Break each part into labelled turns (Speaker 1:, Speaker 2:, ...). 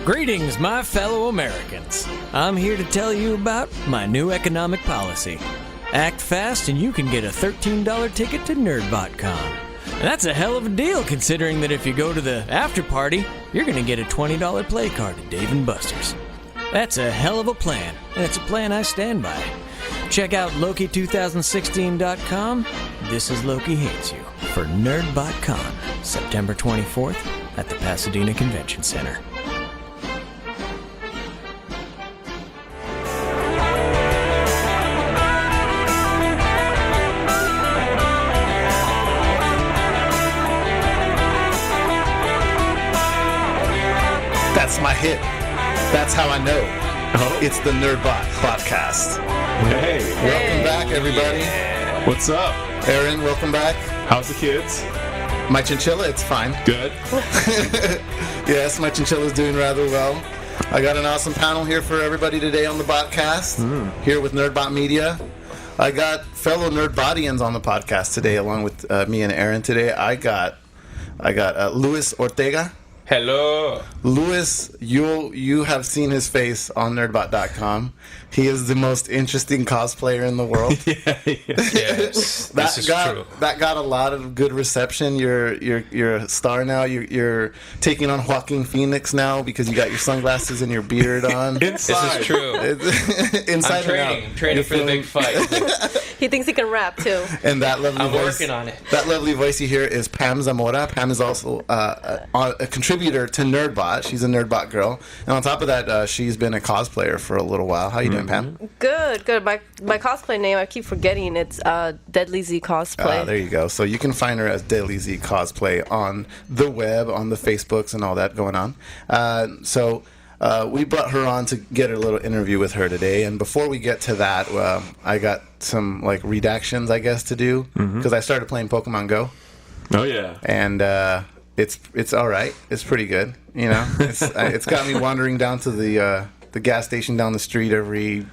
Speaker 1: Greetings, my fellow Americans. I'm here to tell you about my new economic policy. Act fast and you can get a $13 ticket to Nerdbot-Con. And that's a hell of a deal considering that if you go to the after party, you're going to get a $20 play card at Dave & Buster's. That's a hell of a plan, and it's a plan I stand by. Check out Loki2016.com. This is Loki Hates You for Nerdbot-Con, September 24th at the Pasadena Convention Center.
Speaker 2: That's my hit. That's how I know. Oh. It's the Nerdbot-Podcast.
Speaker 3: Hey.
Speaker 2: Welcome back, everybody.
Speaker 3: Yeah. What's up?
Speaker 2: Aaron, welcome back.
Speaker 3: How's the kids?
Speaker 2: My chinchilla, it's fine.
Speaker 3: Good.
Speaker 2: Yes, my chinchilla's doing rather well. I got an awesome panel here for everybody today on the BotCast. Here with Nerdbot Media. I got fellow Nerdbotians on the podcast today, along with me and Aaron today. I got Luis Ortega.
Speaker 4: Hello.
Speaker 2: Luis, you have seen his face on Nerdbot.com. He is the most interesting cosplayer in the world.
Speaker 4: Yes, this is true.
Speaker 2: That got a lot of good reception. You're a star now. You're taking on Joaquin Phoenix now because you got your sunglasses and your beard on.
Speaker 4: Inside. This is true.
Speaker 2: Inside
Speaker 4: I'm training for the big fight.
Speaker 5: He thinks he can rap too.
Speaker 2: And that lovely
Speaker 4: I'm
Speaker 2: voice,
Speaker 4: working on it.
Speaker 2: That lovely voice you hear is Pam Zamora. Pam is also a contributor to Nerdbot. She's a Nerdbot girl. And on top of that, she's been a cosplayer for a little while. How you doing, Pam?
Speaker 5: Good. My cosplay name, I keep forgetting. It's Deadly Z Cosplay.
Speaker 2: There you go. So you can find her as Deadly Z Cosplay on the web, on the Facebooks and all that going on. So we brought her on to get a little interview with her today. And before we get to that, I got some like redactions, I guess, to do because I started playing Pokemon Go.
Speaker 3: Oh yeah.
Speaker 2: And it's all right. It's pretty good. You know, it's got me wandering down to the gas station down the street every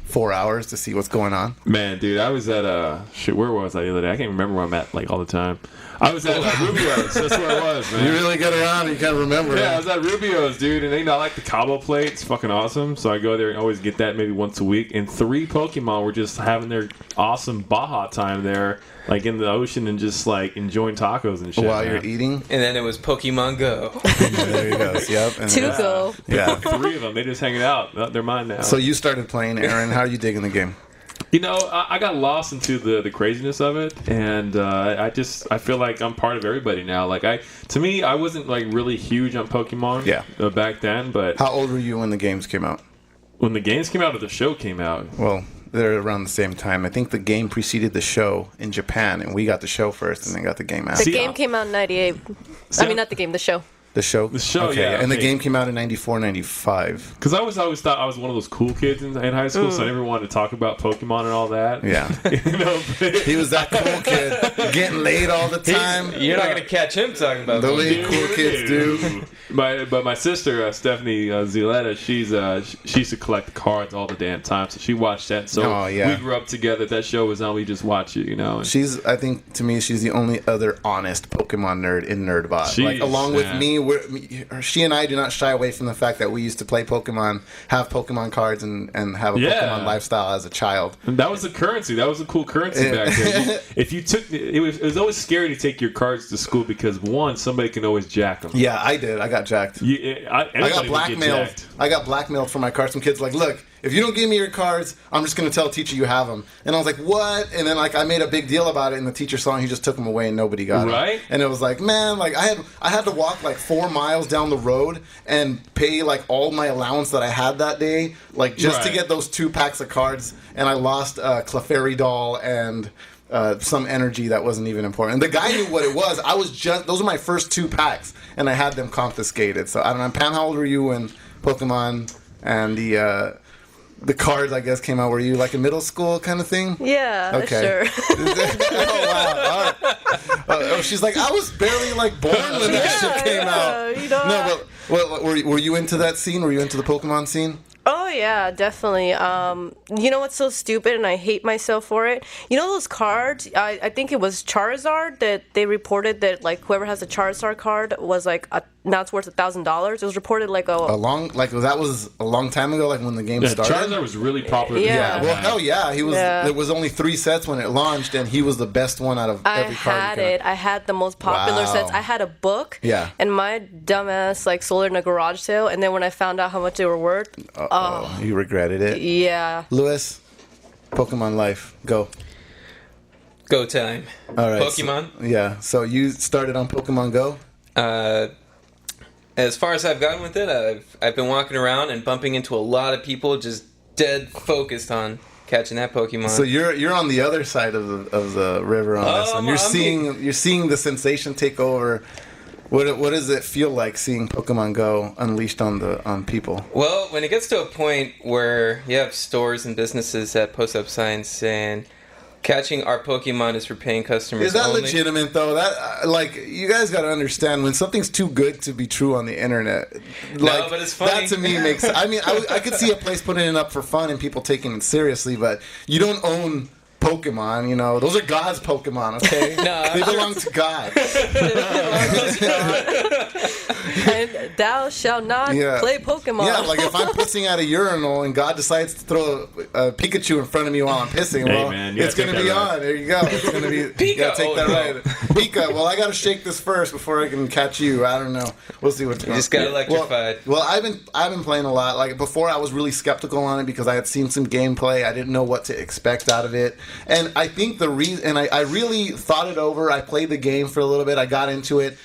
Speaker 2: 4 hours to see what's going on.
Speaker 3: Man, dude, I was at where was I the other day? I can't remember where I'm at like all the time. I was at Rubio's. That's where I was, man.
Speaker 2: You really get around and you can't remember.
Speaker 3: Yeah, I was at Rubio's, dude, and I like the Cabo plate. It's fucking awesome. So I go there and always get that maybe once a week. And 3 Pokemon were just having their awesome Baja time there, like in the ocean and just like enjoying tacos and shit.
Speaker 2: While you're eating.
Speaker 4: And then it was Pokemon Go.
Speaker 2: There you go. Yep. And
Speaker 5: Go.
Speaker 2: Yeah.
Speaker 3: 3 of them. They just hanging out. They're mine now.
Speaker 2: So you started playing, Aaron. How are you digging the game?
Speaker 3: You know, I got lost into the craziness of it, and I feel like I'm part of everybody now. Like to me, I wasn't like really huge on Pokemon back then, but
Speaker 2: how old were you when the games came out?
Speaker 3: When the games came out or the show came out?
Speaker 2: Well, they're around the same time. I think the game preceded the show in Japan, and we got the show first, and then got the game out.
Speaker 5: The game came out in 98. I mean, not the game, the show.
Speaker 2: The show?
Speaker 3: The show,
Speaker 2: okay.
Speaker 3: yeah.
Speaker 2: And the game came out in 94, 95.
Speaker 3: Because I always thought I was one of those cool kids in high school, so I never wanted to talk about Pokemon and all that.
Speaker 2: Yeah. He was that cool kid, getting laid all the time.
Speaker 4: You're not going to catch him talking about
Speaker 2: the way cool kids do.
Speaker 3: But my sister, Stephanie Ziletta, she used to collect the cards all the damn time, so she watched that. So we grew up together. That show was on, we just watch it,
Speaker 2: I think, to me, she's the only other honest Pokemon nerd in Nerdbot.
Speaker 3: Jeez,
Speaker 2: along with me, she and I do not shy away from the fact that we used to play Pokemon, have Pokemon cards, and have a Pokemon lifestyle as a child.
Speaker 3: And that was the currency. That was a cool currency back then. If you took it was always scary to take your cards to school because one, somebody can always jack them.
Speaker 2: Yeah, I did. I got jacked.
Speaker 3: I
Speaker 2: got blackmailed. I got blackmailed for my cards. Some kids like, look, if you don't give me your cards, I'm just going to tell the teacher you have them. And I was like, what? And then I made a big deal about it, and the teacher saw him. He just took them away, and nobody got them.
Speaker 3: Right?
Speaker 2: And it was like, man, I had to walk 4 miles down the road and pay all my allowance that I had that day, just to get those 2 packs of cards. And I lost Clefairy doll and some energy that wasn't even important. And the guy knew what it was. Those were my first 2 packs, and I had them confiscated. So I don't know. Pam, how old were you when Pokemon and the cards, I guess, came out? Were you in middle school kind of thing?
Speaker 5: Yeah,
Speaker 2: okay.
Speaker 5: Sure.
Speaker 2: Oh, wow. All right. She's like, I was barely born when that shit came out.
Speaker 5: You know
Speaker 2: no, but were you into that scene? Were you into the Pokemon scene?
Speaker 5: Oh yeah, definitely. You know what's so stupid, and I hate myself for it? You know those cards? I think it was Charizard that they reported that like whoever has a Charizard card was like now it's worth $1,000. It was reported like
Speaker 2: that was a long time ago, like when the game started.
Speaker 3: Charizard was really popular.
Speaker 5: Yeah.
Speaker 2: Well, hell yeah, he was.
Speaker 5: Yeah.
Speaker 2: There was only 3 sets when it launched, and he was the best one out of every card.
Speaker 5: I had the most popular
Speaker 2: Wow.
Speaker 5: sets. I had a book.
Speaker 2: Yeah.
Speaker 5: And my dumbass like sold it in a garage sale, and then when I found out how much they were worth,
Speaker 2: You regretted it.
Speaker 5: yeah.
Speaker 2: Lewis, Pokemon Life, go.
Speaker 4: Go time.
Speaker 2: All right.
Speaker 4: Pokemon.
Speaker 2: Yeah. So you started on Pokemon Go.
Speaker 4: As far as I've gotten with it, I've been walking around and bumping into a lot of people just dead focused on catching that Pokemon.
Speaker 2: So you're on the other side of the river on this one. You're seeing the sensation take over. What does it feel like seeing Pokemon Go unleashed on people?
Speaker 4: Well, when it gets to a point where you have stores and businesses that post up signs saying catching our Pokemon is for paying customers
Speaker 2: Is that
Speaker 4: only.
Speaker 2: legitimate though? That you guys got to understand when something's too good to be true on the internet.
Speaker 4: No, but it's funny.
Speaker 2: That to me makes. I mean, I could see a place putting it up for fun and people taking it seriously, but you don't own Pokemon. You know, those are God's Pokemon. Okay,
Speaker 4: No,
Speaker 2: they belong to God.
Speaker 5: And thou shalt not
Speaker 2: Yeah.
Speaker 5: play Pokemon.
Speaker 2: Yeah, like if I'm pissing at a urinal and God decides to throw a Pikachu in front of me while I'm pissing,
Speaker 3: Hey,
Speaker 2: well,
Speaker 3: man, you
Speaker 2: it's
Speaker 3: gotta
Speaker 2: going to
Speaker 3: take
Speaker 2: be
Speaker 3: that right.
Speaker 2: on. There you go. It's going to be. You got to take that right. Pika, well, I got to shake this first before I can catch you. I don't know. We'll see what's
Speaker 4: You
Speaker 2: going on.
Speaker 4: just got electrified.
Speaker 2: Well, I've been playing a lot. Like before, I was really skeptical on it because I had seen some gameplay. I didn't know what to expect out of it, and I think the reason, and I really thought it over. I played the game for a little bit. I got into it.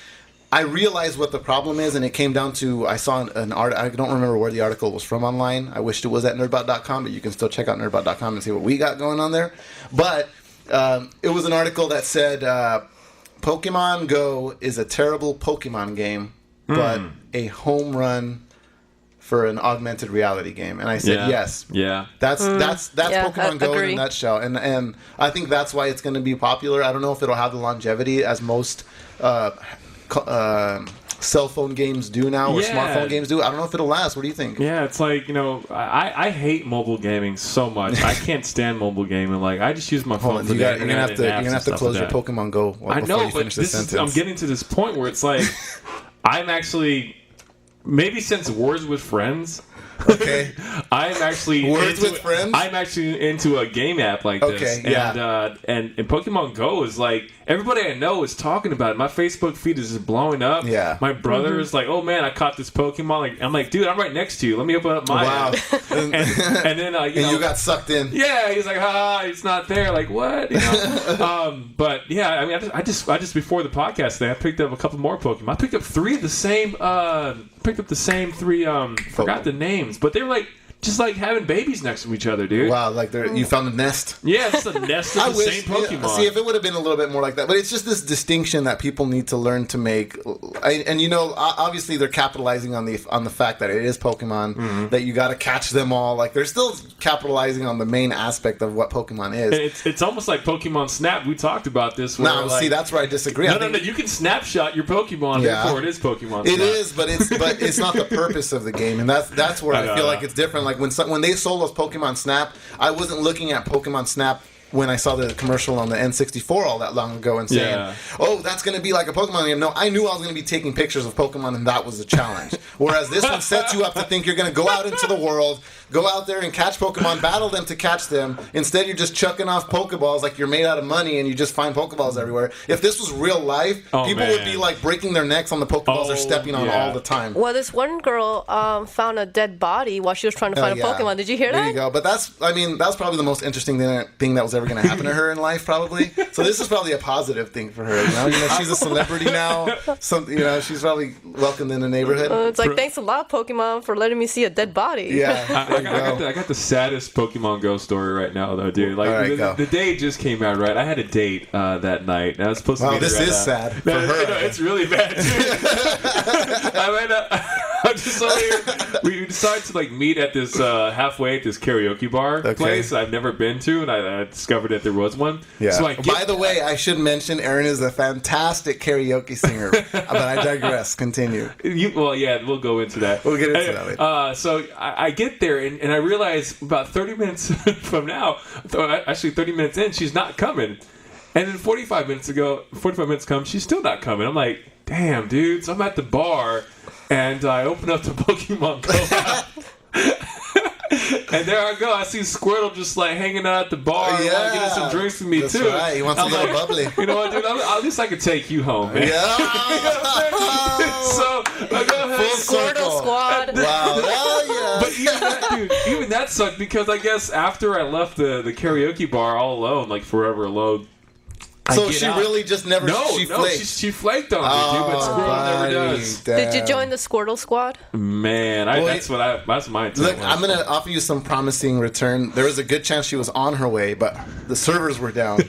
Speaker 2: I realized what the problem is, and it came down to I saw an art. I don't remember where the article was from online. I wished it was at Nerdbot.com, but you can still check out Nerdbot.com and see what we got going on there. But it was an article that said Pokemon Go is a terrible Pokemon game, but a home run for an augmented reality game. And I said yes.
Speaker 3: Yeah.
Speaker 2: That's
Speaker 5: Yeah,
Speaker 2: Pokemon Go in a
Speaker 5: agree.
Speaker 2: nutshell, and I think that's why it's going to be popular. I don't know if it'll have the longevity as most cell phone games do now, or
Speaker 3: Yeah.
Speaker 2: smartphone games do. I don't know if it'll last. What do you think?
Speaker 3: Yeah, it's like, I hate mobile gaming so much. I can't stand mobile gaming. Like, I just use my phone
Speaker 2: Hold on,
Speaker 3: for
Speaker 2: you're
Speaker 3: the
Speaker 2: gonna have
Speaker 3: internet
Speaker 2: to
Speaker 3: and apps and stuff
Speaker 2: close
Speaker 3: like
Speaker 2: your
Speaker 3: that.
Speaker 2: Pokemon Go
Speaker 3: I
Speaker 2: before
Speaker 3: know,
Speaker 2: you
Speaker 3: but
Speaker 2: finish this
Speaker 3: I'm
Speaker 2: sentence.
Speaker 3: getting to this point where it's like, I'm actually, maybe since Words with Friends,
Speaker 2: Okay.
Speaker 3: I'm actually
Speaker 2: Words with Friends?
Speaker 3: I'm actually into a game app like this.
Speaker 2: Okay, yeah.
Speaker 3: And Pokemon Go is like, everybody I know is talking about it. My Facebook feed is just blowing up.
Speaker 2: Yeah.
Speaker 3: My brother is like, oh man, I caught this Pokemon. Like, I'm like, dude, I'm right next to you. Let me open up my
Speaker 2: Wow.
Speaker 3: app. And then
Speaker 2: You got sucked in.
Speaker 3: yeah, he's like, it's not there. Like, what? You know? But yeah, I mean, I just before the podcast today, I picked up a couple more Pokemon. I picked up 3 of the same. Forgot the names, but they were like just like having babies next to each other, dude.
Speaker 2: Wow, like you found a nest.
Speaker 3: Yeah, it's a nest of the same Pokemon.
Speaker 2: Yeah, see, if it would have been a little bit more like that. But it's just this distinction that people need to learn to make. And obviously they're capitalizing on the fact that it is Pokemon, that you got to catch them all. Like they're still capitalizing on the main aspect of what Pokemon is.
Speaker 3: And it's almost like Pokemon Snap. We talked about this.
Speaker 2: No,
Speaker 3: like,
Speaker 2: see, that's where I disagree.
Speaker 3: No, you can snapshot your Pokemon.
Speaker 2: Yeah.
Speaker 3: Therefore, it is Pokemon.
Speaker 2: It
Speaker 3: Snap.
Speaker 2: is, but it's not the purpose of the game, and that's where I feel like it's different. Like when they sold us Pokemon Snap, I wasn't looking at Pokemon Snap when I saw the commercial on the N64 all that long ago and saying, oh, that's going to be like a Pokemon game. No, I knew I was going to be taking pictures of Pokemon, and that was the challenge. Whereas this one sets you up to think you're going to go out into the world, go out there and catch Pokemon, battle them to catch them. Instead, you're just chucking off Pokeballs like you're made out of money, and you just find Pokeballs everywhere. If this was real life, people would be like breaking their necks on the Pokeballs they're stepping on all the time.
Speaker 5: Well, this one girl found a dead body while she was trying to find a Pokemon. Did you hear that?
Speaker 2: There you go. But that's probably the most interesting thing that was ever going to happen to her in life, probably. So this is probably a positive thing for her. She's a celebrity now. She's probably welcomed in the neighborhood.
Speaker 5: It's like, thanks a lot, Pokemon, for letting me see a dead body.
Speaker 2: Yeah.
Speaker 3: I got the saddest Pokemon Go story right now, though, dude. Like,
Speaker 2: all right,
Speaker 3: the day just came out, right? I had a date that night. And I was supposed to meet her
Speaker 2: this
Speaker 3: at
Speaker 2: is sad for her.
Speaker 3: It's really bad, dude. I'm just over here. We decided to like meet at this halfway at this karaoke bar place I've never been to, and I discovered that there was one.
Speaker 2: Yeah.
Speaker 3: So
Speaker 2: By the way, I should mention Aaron is a fantastic karaoke singer, but I digress. Continue.
Speaker 3: We'll go into that.
Speaker 2: We'll get into that later.
Speaker 3: So I get there and I realize about 30 minutes from now, actually 30 minutes in, she's not coming. And then 45 minutes come, she's still not coming. I'm like, damn, dude. So I'm at the bar, and I open up the Pokemon Go app. And there I go. I see Squirtle just like hanging out at the bar, getting some drinks with me
Speaker 2: that's
Speaker 3: too.
Speaker 2: Right. He wants a little bubbly.
Speaker 3: You know what, dude? At least I could take you home, man.
Speaker 2: Yeah.
Speaker 3: So I go ahead.
Speaker 5: Squirtle squad.
Speaker 2: Wow. Yeah.
Speaker 3: But even that sucked because I guess after I left the karaoke bar all alone, like forever alone.
Speaker 2: So she really just never.
Speaker 3: She flaked on me, dude. But Squirtle never does.
Speaker 5: Did you join the Squirtle squad?
Speaker 3: Man, that's my intent.
Speaker 2: Look, I'm gonna offer you some promising return. There was a good chance she was on her way, but the servers were down,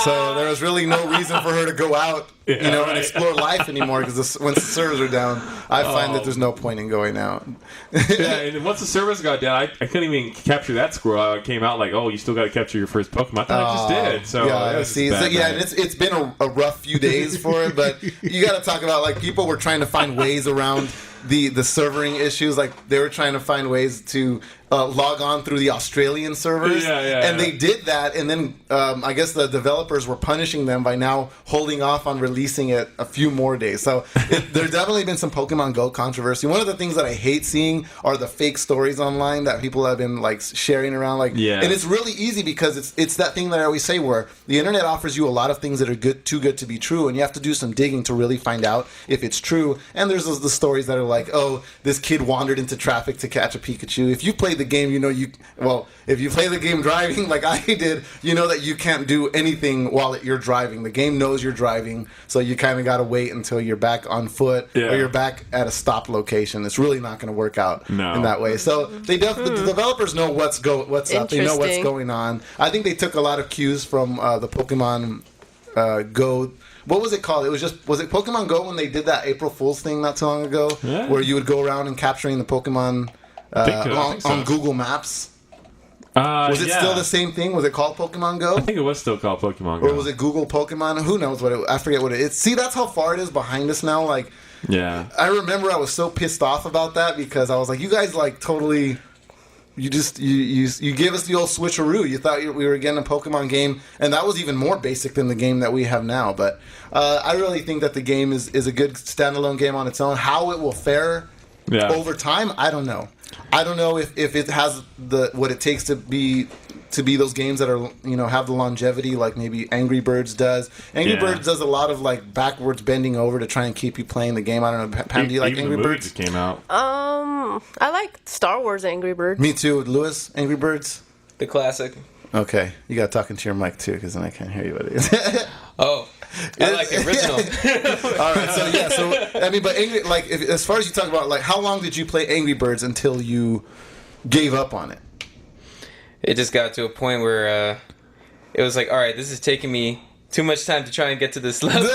Speaker 2: so there was really no reason for her to go out, and explore life anymore. Because once the servers are down, I find that there's no point in going out.
Speaker 3: And once the servers got down, I couldn't even capture that Squirrel. I came out like, oh, you still got to capture your first Pokemon. I thought I just did. So
Speaker 2: and it's been a rough few days for it, but you got to talk about like people were trying to find ways around the servering issues. Like they were trying to find ways to log on through the Australian servers, and they did that, and then I guess the developers were punishing them by now holding off on releasing it a few more days. So there's definitely been some Pokemon Go controversy. One of the things that I hate seeing are the fake stories online that people have been like sharing around, and it's really easy because it's that thing that I always say where the internet offers you a lot of things that are too good to be true, and you have to do some digging to really find out if it's true. And there's the stories that are like, oh, this kid wandered into traffic to catch a Pikachu. If you played the game, if you play the game driving like I did, you know that you can't do anything while you're driving. The game knows you're driving, so you kind of got to wait until you're back on foot or you're back at a stop location. It's really not going to work out in that way. So the developers know what's up. They know what's going on. I think they took a lot of cues from the Pokemon Go. What was it called? Was it Pokemon Go when they did that April Fool's thing not too long ago, where you would go around and capturing the Pokemon on Google Maps? Was it still the same thing? Was it called Pokemon Go?
Speaker 3: I think it was still called Pokemon Go.
Speaker 2: Or was it Google Pokemon? Who knows what I forget what it is. See, that's how far it is behind us now. Like, I remember I was so pissed off about that because I was like, you guys like totally. You gave us the old switcheroo. You thought we were getting a Pokemon game, and that was even more basic than the game that we have now. But I really think that the game is a good standalone game on its own. How it will fare over time, I don't know. I don't know if it has what it takes to be those games that are have the longevity like maybe Angry Birds does. Angry Birds does a lot of like backwards bending over to try and keep you playing the game. I don't know, Pam, do you like Angry Birds?
Speaker 3: Came out.
Speaker 5: I like Star Wars Angry Birds.
Speaker 2: Me too. Lewis, Angry Birds?
Speaker 4: The classic.
Speaker 2: Okay. You got to talk into your mic too because then I can't hear you.
Speaker 4: Oh. I like the original.
Speaker 2: All right, so I mean, but Angry, like, as far as you talk about, like, how long did you play Angry Birds until you gave up on it?
Speaker 4: It just got to a point where it was like, all right, this is taking me too much time to try and get to this level.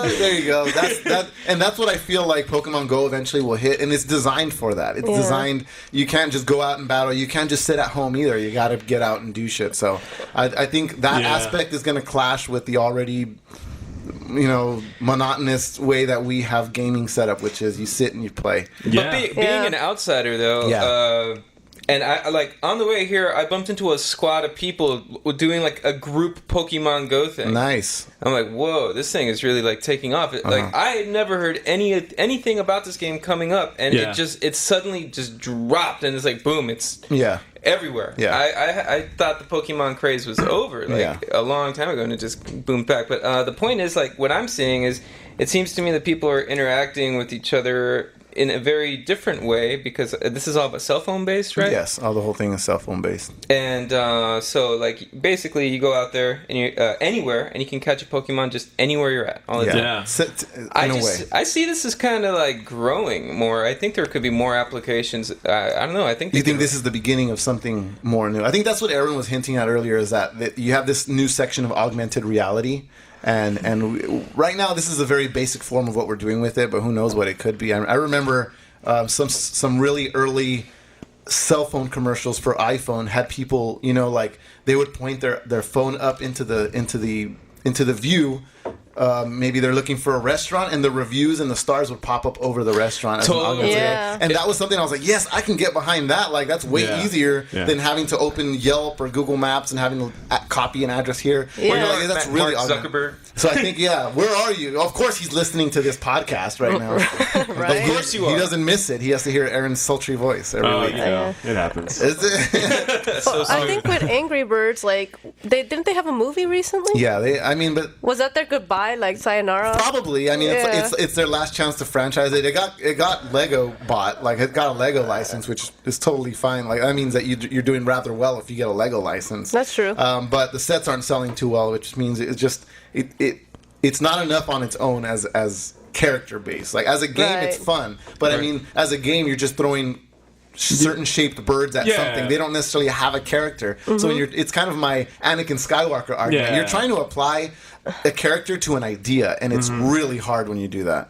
Speaker 2: There you go. That's what I feel like Pokemon Go eventually will hit, and it's designed for that. It's designed. You can't just go out and battle. You can't just sit at home either. You got to get out and do shit. So I think that aspect is going to clash with the already, monotonous way that we have gaming set up, which is you sit and you play.
Speaker 4: Yeah. But being an outsider, though. And I like on the way here, I bumped into a squad of people doing like a group Pokemon Go thing.
Speaker 2: Nice.
Speaker 4: I'm like, whoa, this thing is really like taking off. Like I had never heard anything about this game coming up, and it suddenly just dropped, and it's like boom, it's everywhere. Yeah. I thought the Pokemon craze was over a long time ago, and it just boomed back. But the point is, like, what I'm seeing is, it seems to me that people are interacting with each other in a very different way, because this is all about cell phone based, right?
Speaker 2: Yes, the whole thing is cell phone based.
Speaker 4: And so, like, basically, you go out there and you anywhere, and you can catch a Pokemon just anywhere you're at. All the time. I see this as kind of like growing more. I think there could be more applications. I don't know. I think
Speaker 2: you think this is the beginning of something more new. I think that's what Aaron was hinting at earlier. Is that you have this new section of augmented reality. And right now, this is a very basic form of what we're doing with it, but who knows what it could be. I remember some really early cell phone commercials for iPhone had people, you know, like they would point their phone up into the view. Maybe they're looking for a restaurant, and the reviews and the stars would pop up over the restaurant.
Speaker 4: Totally.
Speaker 2: And that was something I was like, yes, I can get behind that. Like, that's way easier than having to open Yelp or Google Maps and having to copy an address here.
Speaker 5: Yeah.
Speaker 2: Like, that's really
Speaker 4: Mark Zuckerberg.
Speaker 2: So I think, where are you? Of course, he's listening to this podcast right now.
Speaker 5: Right.
Speaker 2: Of course you are. He doesn't miss it. He has to hear Aaron's sultry voice every week.
Speaker 3: You know, it happens.
Speaker 2: Is it?
Speaker 4: So
Speaker 5: I think with Angry Birds, like, didn't they have a movie recently?
Speaker 2: Yeah, but
Speaker 5: Was that their goodbye, like sayonara?
Speaker 2: probably. I mean, it's their last chance to franchise it. It got Lego bought, like it got a Lego license, which is totally fine. Like that means that you're doing rather well if you get a Lego license.
Speaker 5: That's true.
Speaker 2: But the sets aren't selling too well, which means it's just it's not enough on its own as character based. Like as a game,
Speaker 5: Right.
Speaker 2: it's fun, but I mean, as a game, you're just throwing certain shaped birds at something. They don't necessarily have a character. So it's kind of my Anakin Skywalker argument.
Speaker 3: Yeah.
Speaker 2: You're trying to apply a character to an idea, and it's really hard when you do that.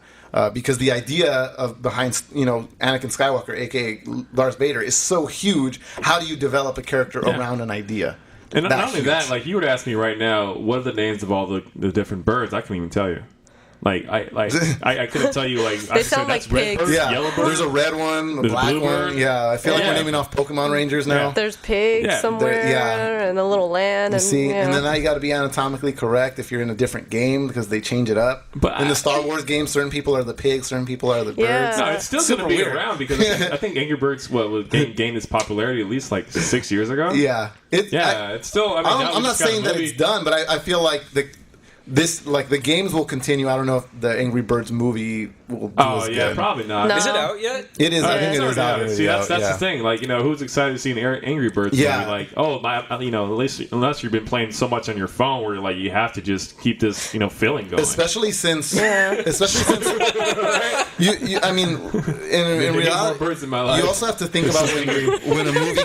Speaker 2: Because the idea behind Anakin Skywalker, aka Darth Vader, is so huge. How do you develop a character around an idea?
Speaker 3: And not only that, like you would ask me right now, what are the names of all the different birds? I couldn't even tell you. I couldn't tell you like
Speaker 5: They sound like
Speaker 3: that's red
Speaker 5: pigs.
Speaker 3: bird, yellow bird.
Speaker 2: There's a red one, a
Speaker 3: There's
Speaker 2: black
Speaker 3: blue
Speaker 2: one.
Speaker 3: bird.
Speaker 2: Yeah, I feel like we're naming off Pokemon Rangers now.
Speaker 5: There's pigs somewhere, and a little land.
Speaker 2: You see, and then now you got to be anatomically correct if you're in a different game because they change it up.
Speaker 3: But
Speaker 2: in the Star Wars game, certain people are the pigs, certain people are the birds.
Speaker 3: No, it's still going to be around because I think Angry Birds gained its popularity at least like 6 years ago.
Speaker 2: Yeah,
Speaker 3: it's still. I mean,
Speaker 2: I'm not saying that it's done, but I feel like the games will continue. I don't know if the Angry Birds movie will do as good.
Speaker 3: Probably not.
Speaker 5: No.
Speaker 4: Is it out yet?
Speaker 2: It is. I think it is out.
Speaker 3: See, that's the thing. Like, who's excited to see an Angry Birds movie? Like, at least unless you've been playing so much on your phone where like you have to just keep this, feeling going.
Speaker 2: Especially since you I mean, in reality,
Speaker 3: more birds in my life.
Speaker 2: You also have to think about when a movie.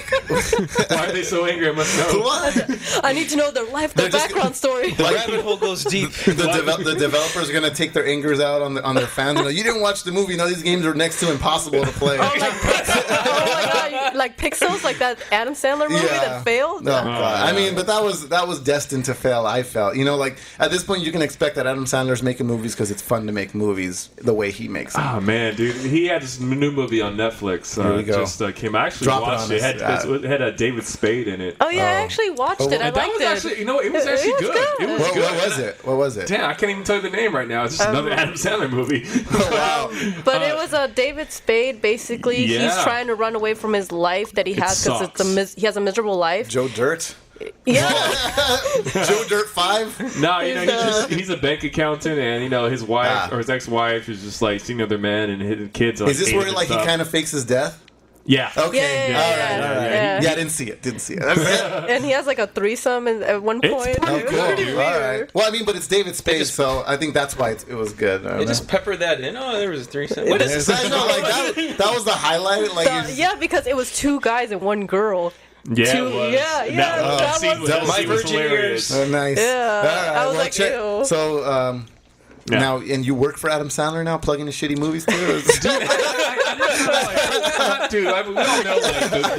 Speaker 3: Why are they so angry? I must know.
Speaker 2: What?
Speaker 5: I need to know their life, their background story.
Speaker 4: The rabbit hole goes deep.
Speaker 2: The developers are going to take their angers out on their fans. You didn't watch the movie. These games are next to impossible to play.
Speaker 5: Oh my god! Like Pixels, like that Adam Sandler movie that failed.
Speaker 2: No, I mean, but that was destined to fail. I felt. Like at this point, you can expect that Adam Sandler's making movies because it's fun to make movies the way he makes them.
Speaker 3: Oh man, dude, he had this new movie on Netflix.
Speaker 2: Here we go.
Speaker 3: Just came. I actually watched it. It had David Spade in it.
Speaker 5: Oh yeah, I actually watched it. I liked it.
Speaker 3: Actually, it was actually good. It was good.
Speaker 2: What was it?
Speaker 3: Damn, I can't even tell you the name right now. It's just another Adam Sandler movie.
Speaker 2: Wow.
Speaker 5: But it was David Spade. Basically, he's trying to run away from his life that he has because he has a miserable life.
Speaker 2: Joe Dirt.
Speaker 5: Yeah.
Speaker 2: Joe Dirt 5?
Speaker 3: No, he's a bank accountant, and his wife or his ex-wife is just like seeing other men, and his kids.
Speaker 2: Is this where like he kind of fakes his death?
Speaker 3: Yeah.
Speaker 2: Okay.
Speaker 5: Yeah.
Speaker 2: All right. Yeah, I didn't see it.
Speaker 5: And he has like a threesome at one point.
Speaker 3: It's pretty
Speaker 2: Cool.
Speaker 3: good, dude.
Speaker 2: All right. Well, I mean, but it's David Spade, so I think that's why it was good.
Speaker 4: They just pepper that in. Oh, there was a threesome.
Speaker 2: What is this? That was the highlight. Like,
Speaker 5: because it was two guys and one girl.
Speaker 3: Yeah, it was.
Speaker 5: That was
Speaker 3: my virgin years.
Speaker 2: Oh, nice.
Speaker 5: Yeah. I was like, ew.
Speaker 2: So, now, and you work for Adam Sandler now, plugging his shitty movies too?
Speaker 3: Dude, we all know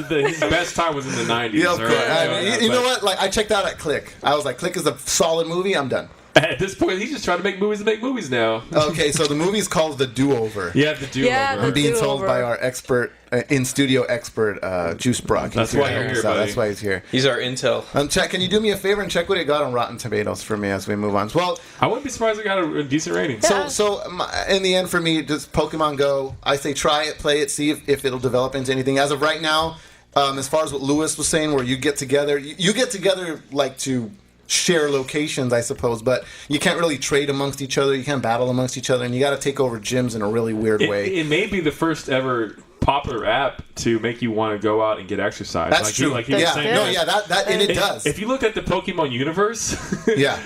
Speaker 3: his best time was in the 90s.
Speaker 2: Yeah, of course. You know what? Like, I checked out at Click. I was like, Click is a solid movie. I'm done.
Speaker 3: At this point, he's just trying to make movies now.
Speaker 2: Okay, so the movie's called The Do-Over.
Speaker 3: Yeah, The Do-Over.
Speaker 5: Yeah,
Speaker 2: I'm being told by our expert, in-studio expert, Juice Brock.
Speaker 3: That's why you're here, buddy.
Speaker 2: That's why he's here.
Speaker 4: He's our intel.
Speaker 2: Can you do me a favor and check what it got on Rotten Tomatoes for me as we move on? Well,
Speaker 3: I wouldn't be surprised it got a decent rating.
Speaker 2: So in the end, for me, just Pokemon Go. I say try it, play it, see if it'll develop into anything. As of right now, as far as what Lewis was saying, where you get together, like to share locations, I suppose, but you can't really trade amongst each other. You can't battle amongst each other, and you got to take over gyms in a really weird way.
Speaker 3: It may be the first ever popular app to make you want to go out and get exercise.
Speaker 2: That's true.
Speaker 3: That
Speaker 2: and it does.
Speaker 3: If you look at the Pokemon universe,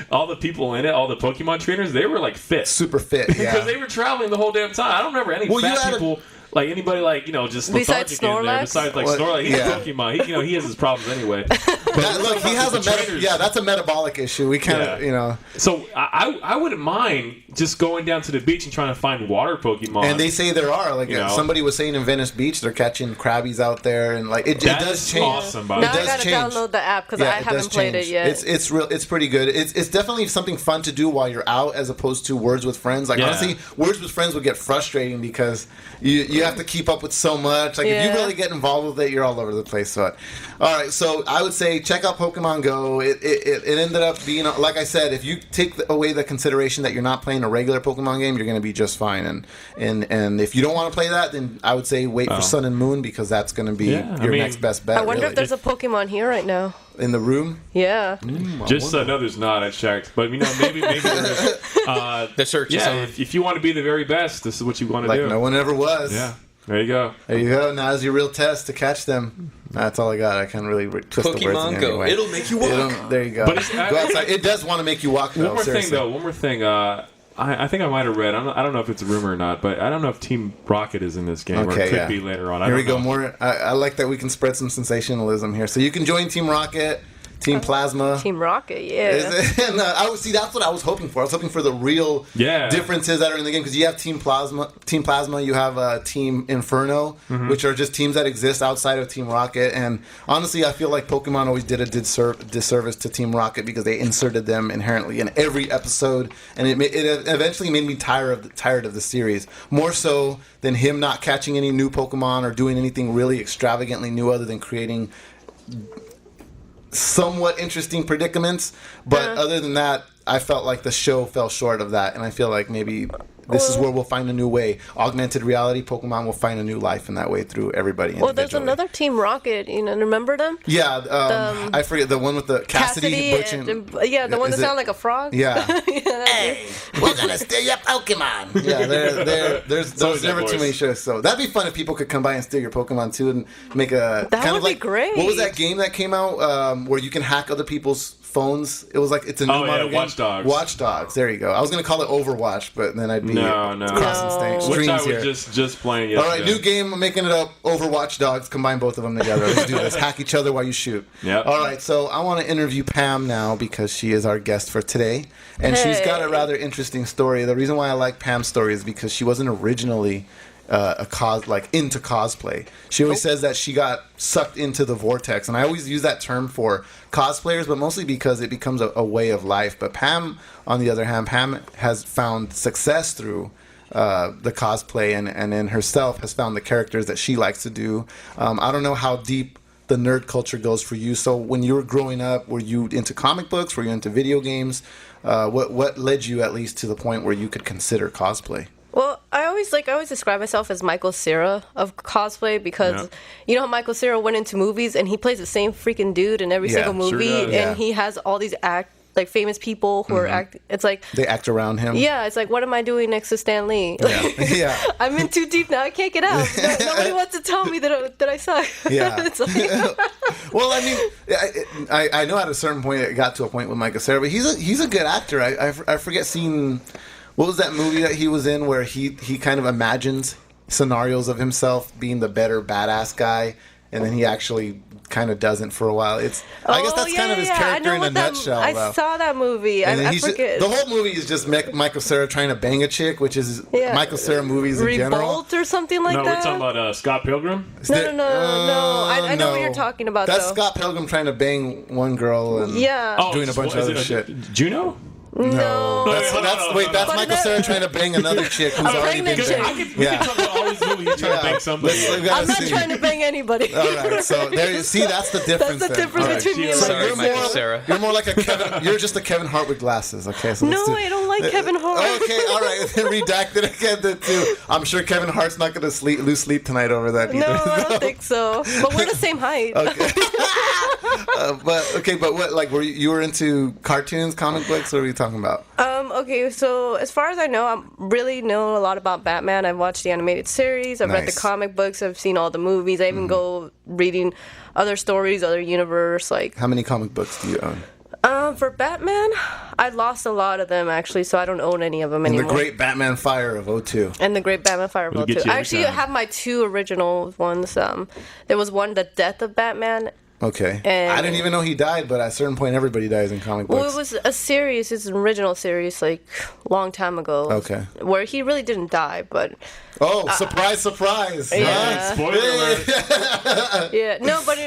Speaker 3: all the people in it, all the Pokemon trainers, they were like fit,
Speaker 2: super fit,
Speaker 3: because they were traveling the whole damn time. I don't remember any fat people. like anybody, like just
Speaker 5: besides
Speaker 3: lethargic in there. Besides like Snorlax, he's a Pokemon. He has his problems anyway. But
Speaker 2: look, he has that's a metabolic issue. We kind of
Speaker 3: So I wouldn't mind just going down to the beach and trying to find water Pokemon.
Speaker 2: And they say there are somebody was saying in Venice Beach they're catching crabbies out there, and like it does change.
Speaker 3: Awesome,
Speaker 5: now I gotta download the app because I haven't played it yet.
Speaker 2: It's pretty good. It's definitely something fun to do while you're out, as opposed to Words with Friends. Like honestly, Words with Friends would get frustrating because you have to keep up with so much. Like if you really get involved with it, you're all over the place. So, all right. So I would say check out Pokemon Go. It ended up being, like I said, if you take away the consideration that you're not playing a regular Pokemon game, you're going to be just fine. And if you don't want to play that, then I would say wait for Sun and Moon, because that's going to be your next best bet.
Speaker 5: I wonder if there's a Pokemon here right now.
Speaker 2: In the room?
Speaker 5: Yeah.
Speaker 3: Just no, there's not. I checked, but maybe there's.
Speaker 4: The search is on.
Speaker 3: If you want to be the very best, this is what you want to do.
Speaker 2: Like no one ever was.
Speaker 3: Yeah. There you go.
Speaker 2: There you go. Now is your real test to catch them. That's all I got. I can't really twist
Speaker 4: Pokemon
Speaker 2: the words in
Speaker 4: Go.
Speaker 2: any way.
Speaker 4: It'll make you walk.
Speaker 2: There you go.
Speaker 3: But
Speaker 2: go outside. It does want to make you walk, though.
Speaker 3: One more thing. I think I might have read. I don't know if it's a rumor or not, but I don't know if Team Rocket is in this game, or it could be later on.
Speaker 2: Here we go. More. I like that we can spread some sensationalism here. So you can join Team Rocket. Team Plasma.
Speaker 5: Team Rocket, yeah.
Speaker 2: And that's what I was hoping for. I was hoping for the real differences that are in the game, because you have Team Plasma, you have Team Inferno, which are just teams that exist outside of Team Rocket. And honestly, I feel like Pokemon always did a disservice to Team Rocket, because they inserted them inherently in every episode, and it eventually made me tired of the series, more so than him not catching any new Pokemon or doing anything really extravagantly new other than creating somewhat interesting predicaments. But other than that, I felt like the show fell short of that, and I feel like maybe this is where we'll find a new way. Augmented reality, Pokemon will find a new life in that way through everybody individually.
Speaker 5: Well, there's another Team Rocket, remember them?
Speaker 2: Yeah, I forget, the one with the Cassidy Butch and
Speaker 5: the one that sounded like a frog?
Speaker 2: Yeah. Hey, we're going to steal your Pokemon. Yeah, there's never too many shows. So that'd be fun if people could come by and steal your Pokemon, too, and make a...
Speaker 5: That would be great.
Speaker 2: What was that game that came out where you can hack other people's phones? It was like, it's a new modern game.
Speaker 3: Watch Dogs.
Speaker 2: Watch Dogs. There you go. I was going to call it Overwatch, but then I'd be crossing streams
Speaker 3: Which I
Speaker 2: here.
Speaker 3: was just playing yesterday.
Speaker 2: All right, new game. I'm making it up. Overwatch Dogs. Combine both of them together. Let's do this. Hack each other while you shoot.
Speaker 3: Yep.
Speaker 2: All right, so I want to interview Pam now, because she is our guest for today, and she's got a rather interesting story. The reason why I like Pam's story is because she wasn't originally into cosplay. She always says that she got sucked into the vortex, and I always use that term for cosplayers, but mostly because it becomes a way of life. But Pam, on the other hand, Pam has found success through the cosplay, and in herself has found the characters that she likes to do. I don't know how deep the nerd culture goes for you. So when you were growing up, were you into comic books? Were you into video games? What led you at least to the point where you could consider cosplay?
Speaker 5: Well, I always describe myself as Michael Cera of cosplay, because you know how Michael Cera went into movies and he plays the same freaking dude in every single movie, and he has all these famous people who are it's like
Speaker 2: they act around him.
Speaker 5: Yeah, it's like, what am I doing next to Stan Lee?
Speaker 2: Yeah.
Speaker 5: I'm in too deep now. I can't get out. Nobody wants to tell me that I suck.
Speaker 2: Yeah.
Speaker 5: It's like,
Speaker 2: well, I mean, I know at a certain point it got to a point with Michael Cera, but he's a good actor. I forget seeing. What was that movie that he was in where he kind of imagines scenarios of himself being the better badass guy, and then he actually kind of doesn't for a while? I guess that's kind of his character in a nutshell.
Speaker 5: I saw that movie. I forget.
Speaker 2: The whole movie is just Michael Cera trying to bang a chick, which is Michael Cera movies in general.
Speaker 5: Revolt or something like that?
Speaker 3: No, we're talking about Scott Pilgrim?
Speaker 5: No. I know what you're talking about,
Speaker 2: That's Scott Pilgrim trying to bang one girl and doing a bunch of other shit.
Speaker 3: Juno?
Speaker 2: No. That's Michael Cera trying to bang another chick who's already been banged.
Speaker 3: We can talk about all these movies. He's trying to bang somebody.
Speaker 5: I'm not trying to bang anybody.
Speaker 2: All right, so there you see. That's the difference.
Speaker 5: That's the difference between me and
Speaker 4: Sorry, Michael Cera.
Speaker 2: You're more like a Kevin. You're just a Kevin Hart with glasses. Okay. So
Speaker 5: no, I don't like Kevin Hart.
Speaker 2: Okay, all right. Redacted again too. I'm sure Kevin Hart's not going to lose sleep tonight over that either.
Speaker 5: No, I don't think so. But we're the same height.
Speaker 2: Okay. But what? Like, you were into cartoons, comic books? What are we talking about?
Speaker 5: Okay, so as far as I know, I really know a lot about Batman. I've watched the animated series. I've read the comic books. I've seen all the movies. I even go reading other stories, other universe. Like,
Speaker 2: how many comic books do you own?
Speaker 5: For Batman, I lost a lot of them actually, so I don't own any of them anymore.
Speaker 2: And the Great Batman Fire of 02.
Speaker 5: And the Great Batman Fire of 02. I actually have my 2 original ones. There was one, The Death of Batman.
Speaker 2: Okay. I didn't even know he died, but at a certain point, everybody dies in comic books.
Speaker 5: Well, it was a series. It's an original series, like, long time ago.
Speaker 2: Okay.
Speaker 5: Where he really didn't die, but...
Speaker 2: Oh, surprise, surprise.
Speaker 5: Yeah.
Speaker 3: Spoiler alert.
Speaker 5: Yeah, no, but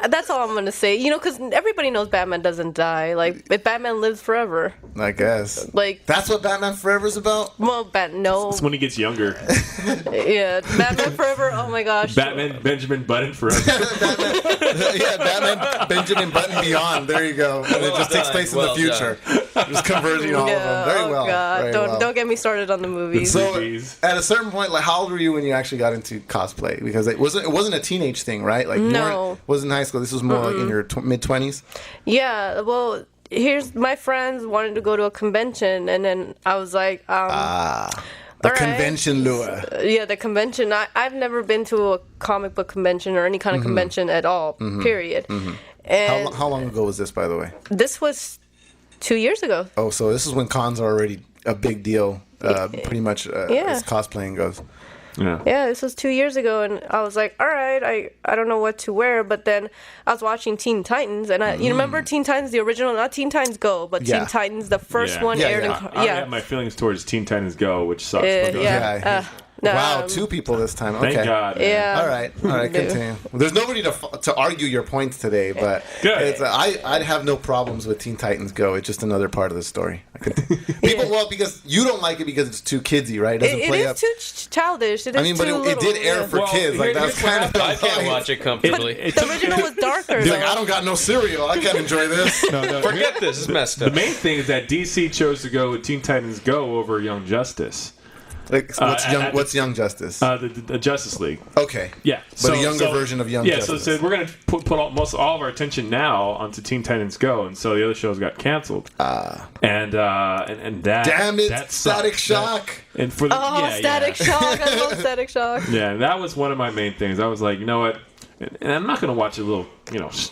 Speaker 5: that's all I'm going to say. You know, because everybody knows Batman doesn't die. Like, if Batman lives forever.
Speaker 2: I guess.
Speaker 5: Like...
Speaker 2: That's what Batman Forever is about?
Speaker 5: Well, no.
Speaker 3: It's when he gets younger.
Speaker 5: Yeah, Batman Forever, oh my gosh.
Speaker 3: Batman Benjamin Button Forever.
Speaker 2: Batman Benjamin Button Beyond. There you go. And it just takes place in the future. Just converging all of them. Very well.
Speaker 5: God.
Speaker 2: Very
Speaker 5: Don't get me started on the movies.
Speaker 2: So, at a certain point, like, how old were you when you actually got into cosplay? Because it wasn't a teenage thing, right? Like,
Speaker 5: no.
Speaker 2: It wasn't in high school. This was more like in your mid-20s?
Speaker 5: Yeah, well, here's my friends wanted to go to a convention, and then I was like,
Speaker 2: the convention lure.
Speaker 5: Yeah, the convention. I've never been to a comic book convention or any kind of convention at all, period. And
Speaker 2: how long ago was this, by the way?
Speaker 5: This was 2 years ago.
Speaker 2: Oh, so this is when cons are already a big deal, pretty much as cosplaying goes.
Speaker 5: Yeah, this was 2 years ago, and I was like, all right, I don't know what to wear, but then I was watching Teen Titans, and you remember Teen Titans, the original, not Teen Titans Go, but Teen Titans, the first one aired in...
Speaker 3: I have my feelings towards Teen Titans Go, which sucks.
Speaker 2: No, wow, 2 people this time. Okay.
Speaker 3: Thank God. Man.
Speaker 5: Yeah.
Speaker 2: All right, continue. There's nobody to argue your points today, but I'd have no problems with Teen Titans Go. It's just another part of the story. Because you don't like it because it's too kidsy, right?
Speaker 5: It is too childish. It
Speaker 2: did air for kids. Like, that's kind of...
Speaker 4: I can't watch it comfortably.
Speaker 5: The original was darker.
Speaker 2: Like, I don't got no cereal. I can't enjoy this.
Speaker 3: No.
Speaker 4: Forget this. It's messed up.
Speaker 3: The main thing is that DC chose to go with Teen Titans Go over Young Justice.
Speaker 2: Like, what's Young Justice?
Speaker 3: The Justice League.
Speaker 2: Okay.
Speaker 3: Yeah.
Speaker 2: But a younger version of Young Justice.
Speaker 3: So we're going to put all of our attention now onto Teen Titans Go, and so the other shows got canceled. And that... Damn it,
Speaker 2: that Static Shock!
Speaker 3: And for
Speaker 5: Static Shock. I love Static Shock.
Speaker 3: Yeah, and that was one of my main things. I was like, you know what? And I'm not going to watch a little,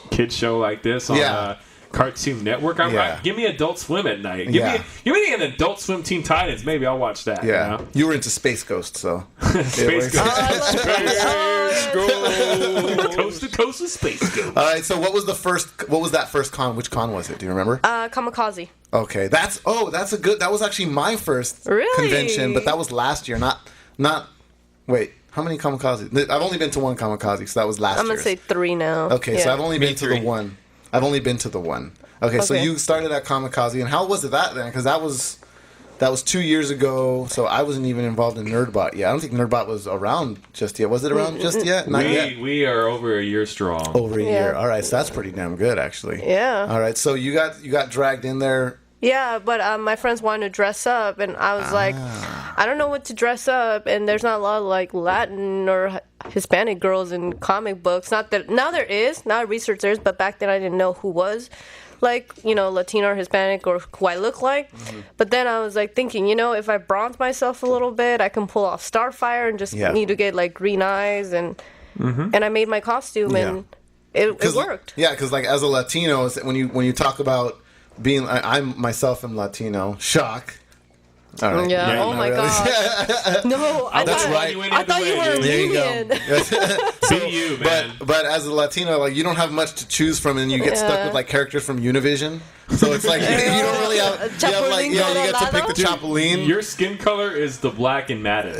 Speaker 3: kid show like this on... Cartoon Network. Give me Adult Swim at night. Give me an Adult Swim Teen Titans. Maybe I'll watch that.
Speaker 2: Yeah, you were into Space Ghost, so
Speaker 3: Space Ghost. Coast to coast with Space Ghost.
Speaker 2: All right. So what was that first con? Which con was it? Do you remember?
Speaker 5: Kamikaze.
Speaker 2: Okay, that was actually my first convention, but that was last year. Not. Wait. How many Kamikaze? I've only been to one Kamikaze, so that was last year.
Speaker 5: I'm gonna say 3 now.
Speaker 2: Okay, so I've only been to the one. Okay, so you started at Kamikaze, and how was it then? Because that was 2 years ago, so I wasn't even involved in Nerdbot yet. I don't think Nerdbot was around just yet. Was it around just yet? Not yet.
Speaker 3: We are over a year strong.
Speaker 2: Over a year. All right, so that's pretty damn good, actually.
Speaker 5: Yeah.
Speaker 2: All right, so you got dragged in there.
Speaker 5: Yeah, but my friends wanted to dress up, and I was like, I don't know what to dress up, and there's not a lot of like Latin or Hispanic girls in comic books. Not that now there is, now I research there is, but back then I didn't know who was like, Latino or Hispanic or who I look like. But then I was like thinking, if I bronze myself a little bit, I can pull off Starfire and just need to get like green eyes, and I made my costume and it worked.
Speaker 2: Yeah, because like as a Latino, when you talk about being, I myself am Latino. Shock. All right.
Speaker 5: Yeah. Oh my gosh. No, I thought you were Armenian.
Speaker 3: Be you, man.
Speaker 2: But as a Latino, like, you don't have much to choose from, and you get stuck with like characters from Univision. So it's like you don't really have. You get to pick the Chapulín.
Speaker 3: Your skin color is the black and matted.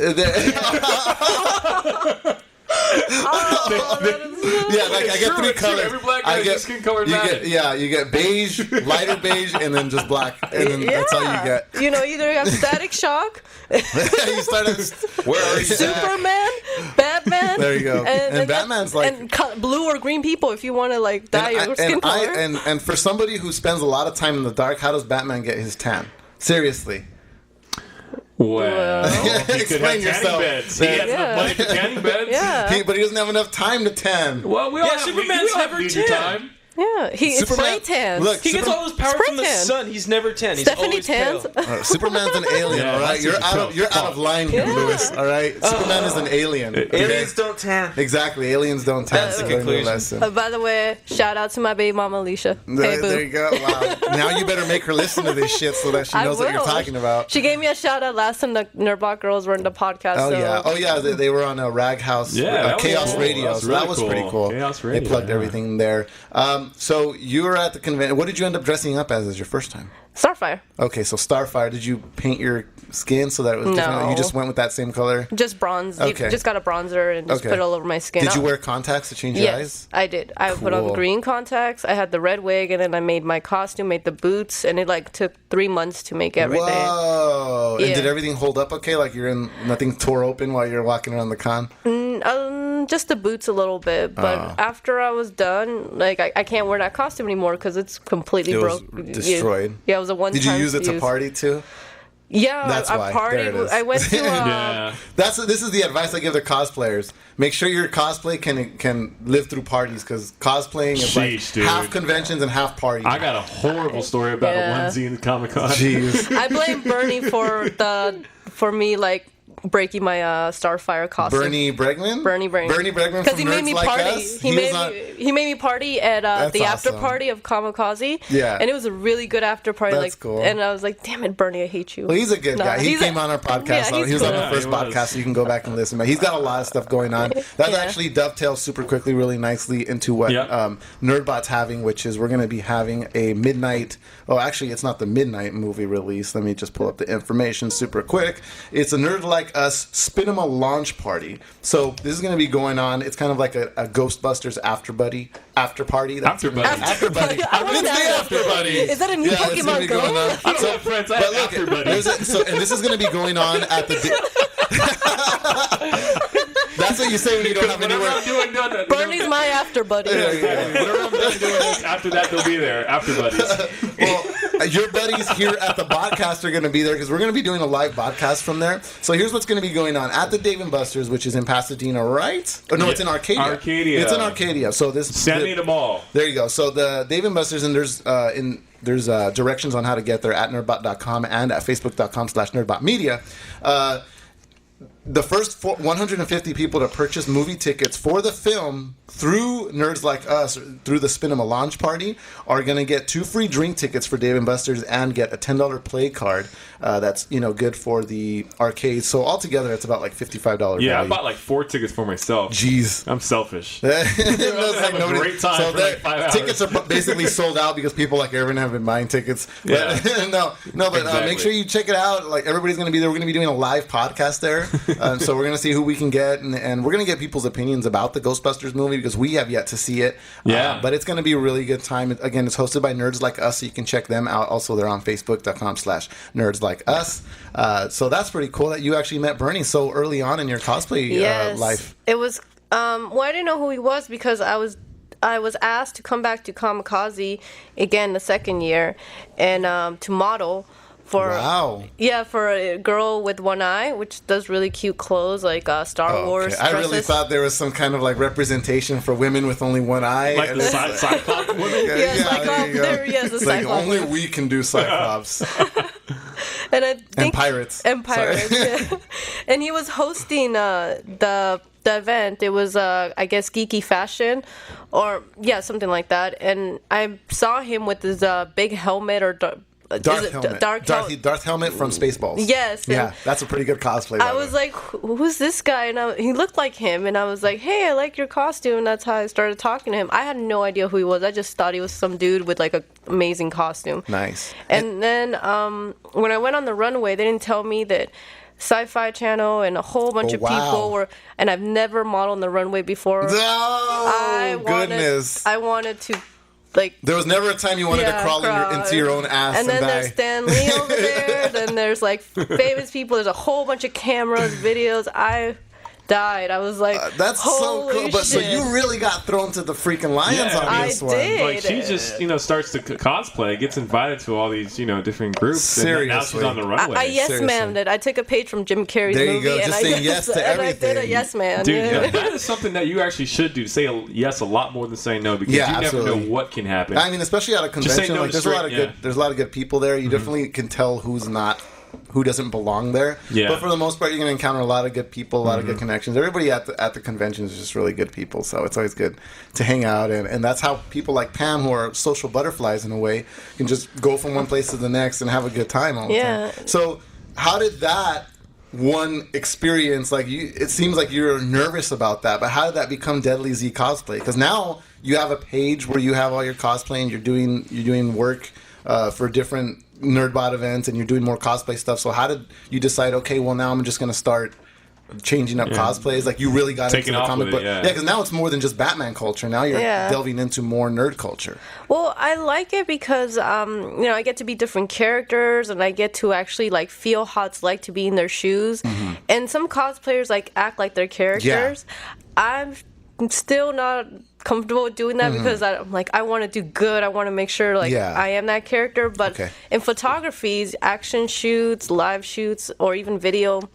Speaker 2: I get 3 colors.
Speaker 3: Every black guy has skin color matted.
Speaker 2: You get beige, lighter beige, and then just black, and then that's all you get.
Speaker 5: Either you have Static Shock.
Speaker 2: You start
Speaker 4: where are you?
Speaker 5: Superman, Batman.
Speaker 2: There you go. And Batman's like
Speaker 5: blue or green people if you want to like dye your skin color.
Speaker 2: And for somebody who spends a lot of time in the dark, how does Batman get his tan? Seriously.
Speaker 3: Well,
Speaker 2: explain yourself.
Speaker 3: Beds. He has enough money for tanning beds.
Speaker 5: Yeah.
Speaker 2: But he doesn't have enough time to tan.
Speaker 3: Well, Superman's never tan.
Speaker 5: Yeah, he spray tans.
Speaker 2: Look,
Speaker 4: he gets all his power from the sun. He's never tan. He's
Speaker 5: Stephanie
Speaker 4: always
Speaker 5: tans.
Speaker 4: pale.
Speaker 2: Superman's an alien, all right? You're out of line here, Lewis, all right? Superman is an alien.
Speaker 4: Aliens don't tan.
Speaker 2: Exactly, aliens don't tan.
Speaker 4: That's the conclusion.
Speaker 5: By the way, shout out to my baby mama, Alicia. Hey, boo.
Speaker 2: There you go. Wow. Now you better make her listen to this shit so that she knows what you're talking about.
Speaker 5: She gave me a shout out last time the Nerdbot girls were in the podcast.
Speaker 2: Oh yeah, they were on a Rag House, Chaos Radio. So that was pretty cool.
Speaker 3: Chaos Radio.
Speaker 2: They plugged everything there. So you were at the convention. What did you end up dressing up as your first time?
Speaker 5: Starfire.
Speaker 2: Okay, so Starfire. Did you paint your skin so that it was different?
Speaker 5: No.
Speaker 2: You just went with that same color?
Speaker 5: Just bronze.
Speaker 2: Okay.
Speaker 5: You just got a bronzer and just put it all over my skin.
Speaker 2: Did you wear contacts to change your eyes?
Speaker 5: Yes, I did. I put on green contacts. I had the red wig, and then I made my costume, made the boots, and it took 3 months to make everything.
Speaker 2: Whoa!
Speaker 5: Yeah.
Speaker 2: And did everything hold up okay? Like nothing tore open while you're walking around the con?
Speaker 5: Just the boots a little bit, but after I was done, I can't wear that costume anymore because it's completely broke.
Speaker 2: Destroyed.
Speaker 5: Yeah, it was a one-time.
Speaker 2: Did you use it to party too?
Speaker 5: Yeah,
Speaker 2: that's why.
Speaker 5: There it is. I went to.
Speaker 3: Yeah.
Speaker 2: This is the advice I give the cosplayers. Make sure your cosplay can live through parties because cosplaying is half conventions and half parties.
Speaker 3: I got a horrible story about a onesie in the Comic-Con.
Speaker 2: Jeez.
Speaker 5: I blame Bernie for me breaking my Starfire costume.
Speaker 2: Bernie Bregman?
Speaker 5: Bernie
Speaker 2: Bregman
Speaker 5: because he
Speaker 2: from
Speaker 5: made me
Speaker 2: Nerds Like
Speaker 5: party.
Speaker 2: Us?
Speaker 5: He made me party at the after party of Kamikaze.
Speaker 2: Yeah.
Speaker 5: And it was a really good after party.
Speaker 2: That's cool.
Speaker 5: And I was like, damn it, Bernie, I hate you.
Speaker 2: Well, he's a good guy. He came on our podcast.
Speaker 5: Yeah,
Speaker 2: he was on
Speaker 5: cool.
Speaker 2: the first podcast, so you can go back and listen. But he's got a lot of stuff going on. That actually dovetails super quickly, really nicely into what Nerdbot's having, which is we're going to be having a midnight. Oh, actually, it's not the midnight movie release. Let me just pull up the information super quick. It's a Nerd Like Us Spinema launch party. So this is going to be going on. It's kind of like a Ghostbusters after party.
Speaker 3: After buddy.
Speaker 5: It's the after buddy. Is that a new Pokemon Go?
Speaker 3: I don't have friends. I have after buddy.
Speaker 2: And this is going to be going on at the. That's what you say when you don't have anywhere.
Speaker 5: Bernie's my after buddy.
Speaker 3: Whatever I'm done doing this, after that they'll be there. After buddies.
Speaker 2: Well, your buddies here at the BotCast are going to be there because we're going to be doing a live podcast from there. So here's what's going to be going on at the Dave & Buster's, which is in Pasadena, right? Or no, it's in Arcadia. It's in Arcadia. So this
Speaker 3: San Diego Mall.
Speaker 2: There you go. So the Dave & Buster's, and there's directions on how to get there at nerdbot.com and at facebook.com/nerdbotmedia. The first 150 people to purchase movie tickets for the film through Nerds Like Us, through the Spinema launch party, are going to get 2 free drink tickets for Dave & Buster's and get a $10 play card. That's good for the arcade. So altogether, it's about like $55 value.
Speaker 3: Yeah, I bought 4 tickets for myself.
Speaker 2: Jeez,
Speaker 3: I'm selfish.
Speaker 2: That's like
Speaker 3: a great time for 5 hours.
Speaker 2: Tickets are basically sold out because people like Erwin have been buying tickets.
Speaker 3: Yeah.
Speaker 2: But make sure you check it out. Like everybody's going to be there. We're going to be doing a live podcast there. So we're going to see who we can get, and we're going to get people's opinions about the Ghostbusters movie because we have yet to see it.
Speaker 3: Yeah.
Speaker 2: But it's going to be a really good time. Again, it's hosted by Nerds Like Us, so you can check them out. Also, they're on facebook.com/nerdslikeus. So that's pretty cool that you actually met Bernie so early on in your cosplay life.
Speaker 5: It was, I didn't know who he was because I was asked to come back to Kamikaze again the second year and to model. For a girl with one eye, which does really cute clothes like Star Wars.
Speaker 2: I really thought there was some kind of representation for women with only one eye.
Speaker 3: Like the Cyclops women?
Speaker 5: Yes, the Cyclops.
Speaker 2: Only we can do Cyclops.
Speaker 5: And I think
Speaker 2: pirates.
Speaker 5: And pirates. Yeah. And he was hosting the event. It was I guess geeky fashion, or something like that. And I saw him with his big helmet or.
Speaker 2: Darth Helmet from Spaceballs.
Speaker 5: Yes.
Speaker 2: Yeah, that's a pretty good cosplay.
Speaker 5: I was like, who's this guy? And he looked like him. And I was like, hey, I like your costume. And that's how I started talking to him. I had no idea who he was. I just thought he was some dude with an amazing costume.
Speaker 2: Nice.
Speaker 5: And then when I went on the runway, they didn't tell me that Sci-Fi Channel and a whole bunch of people were, and I've never modeled on the runway before.
Speaker 2: Goodness.
Speaker 5: I wanted to.
Speaker 2: There was never a time you wanted to crawl into your own ass and
Speaker 5: then
Speaker 2: die.
Speaker 5: There's Stan Lee over there. Then there's famous people. There's a whole bunch of cameras, videos. died. I was like,
Speaker 2: that's so cool. But so
Speaker 5: shit.
Speaker 2: you really got thrown to the freaking lions on this one.
Speaker 5: Did.
Speaker 3: Like she just starts to cosplay, gets invited to all these different groups.
Speaker 2: Seriously.
Speaker 3: And now she's on the runway.
Speaker 5: I yes ma'am it. I took a page from Jim Carrey's
Speaker 2: there
Speaker 5: movie.
Speaker 2: You go. Just saying yes to everything.
Speaker 5: And I did a yes man.
Speaker 3: Dude, that is something that you actually should do. Say yes a lot more than saying no, because you never know what can happen.
Speaker 2: I mean, especially at a convention,
Speaker 3: no,
Speaker 2: like there's a lot of good people there. You definitely can tell who doesn't belong there.
Speaker 3: Yeah.
Speaker 2: But for the most part, you're going to encounter a lot of good people, a lot of good connections. Everybody at the convention is just really good people, so it's always good to hang out. And that's how people like Pam, who are social butterflies in a way, can just go from one place to the next and have a good time all the time. So how did that one experience, like it seems like you're nervous about that, but how did that become Deadly Z Cosplay? Because now you have a page where you have all your cosplay and you're doing work for different Nerdbot events, and you're doing more cosplay stuff. So how did you decide, okay, well, now I'm just going to start changing up cosplays? Like, you really got into the comic book. Yeah, because now it's more than just Batman culture. Now you're delving into more nerd culture.
Speaker 5: Well, I like it because, I get to be different characters, and I get to actually, like, feel how it's like to be in their shoes. Mm-hmm. And some cosplayers, like, act like their characters. Yeah. I'm still not comfortable with doing that because I'm like, I want to do good. I want to make sure I am that character. But in photography, action shoots, live shoots, or even video,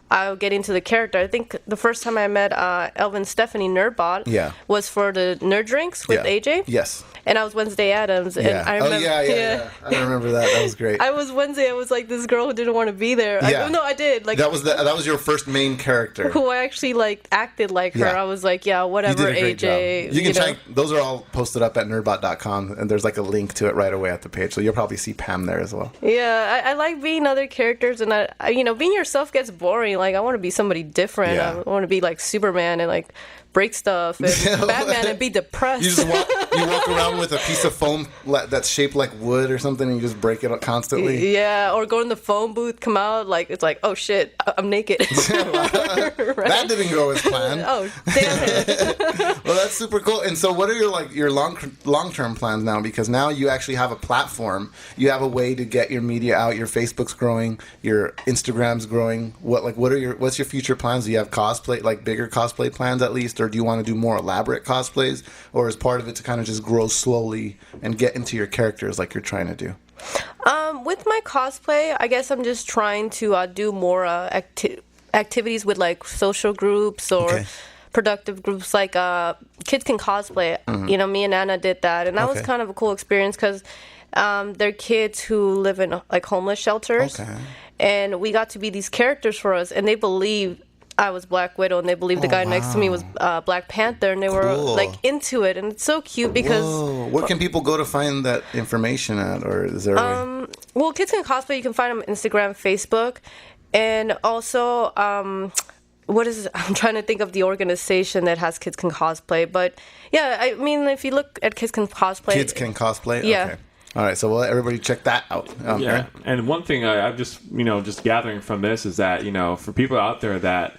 Speaker 5: I'll get into the character. I think the first time I met Elvin Stephanie Nerdbot was for the Nerd Drinks with AJ.
Speaker 2: Yes.
Speaker 5: And I was Wednesday Addams. And I remember,
Speaker 2: I remember that. That was great.
Speaker 5: I was Wednesday. I was like this girl who didn't want to be there.
Speaker 2: Yeah.
Speaker 5: I did. Like
Speaker 2: that was your first main character.
Speaker 5: Who I actually acted like her. I was like, whatever,
Speaker 2: you did a
Speaker 5: AJ.
Speaker 2: Job. You can check. Those are all posted up at Nerdbot.com, and there's a link to it right away at the page. So you'll probably see Pam there as well.
Speaker 5: Yeah, I like being other characters, and I being yourself gets boring. Like, I want to be somebody different. Yeah. I want to be like Superman and break stuff, and Batman and be depressed.
Speaker 2: You just walk around with a piece of foam that's shaped like wood or something, and you just break it up constantly.
Speaker 5: Yeah, or go in the phone booth, come out it's like, oh shit, I'm naked. Right?
Speaker 2: That didn't go as planned.
Speaker 5: Oh, damn it.
Speaker 2: Well, that's super cool. And so, what are your long-term plans now? Because now you actually have a platform. You have a way to get your media out. Your Facebook's growing. Your Instagram's growing. What's your future plans? Do you have cosplay, bigger cosplay plans at least, or do you want to do more elaborate cosplays, or is part of it to kind of just grow slowly and get into your characters like you're trying to do?
Speaker 5: With my cosplay, I guess I'm just trying to do more activities with social groups or productive groups, like Kids Can Cosplay. Mm-hmm. Me and Anna did that, and that was kind of a cool experience because they're kids who live in homeless shelters, and we got to be these characters for us, and they believed I was Black Widow, and they believed the guy next to me was Black Panther, and they were into it, and it's so cute because.
Speaker 2: Whoa. Where can people go to find that information at, or is there?
Speaker 5: Well, Kids Can Cosplay, you can find them on Instagram, Facebook, and also what is it? I'm trying to think of the organization that has Kids Can Cosplay, but yeah, I mean, if you look at Kids Can Cosplay,
Speaker 2: Kids Can Cosplay,
Speaker 5: yeah.
Speaker 2: Okay. All right, so we'll let everybody check that out.
Speaker 3: Yeah, and one thing I'm just just gathering from this is that for people out there that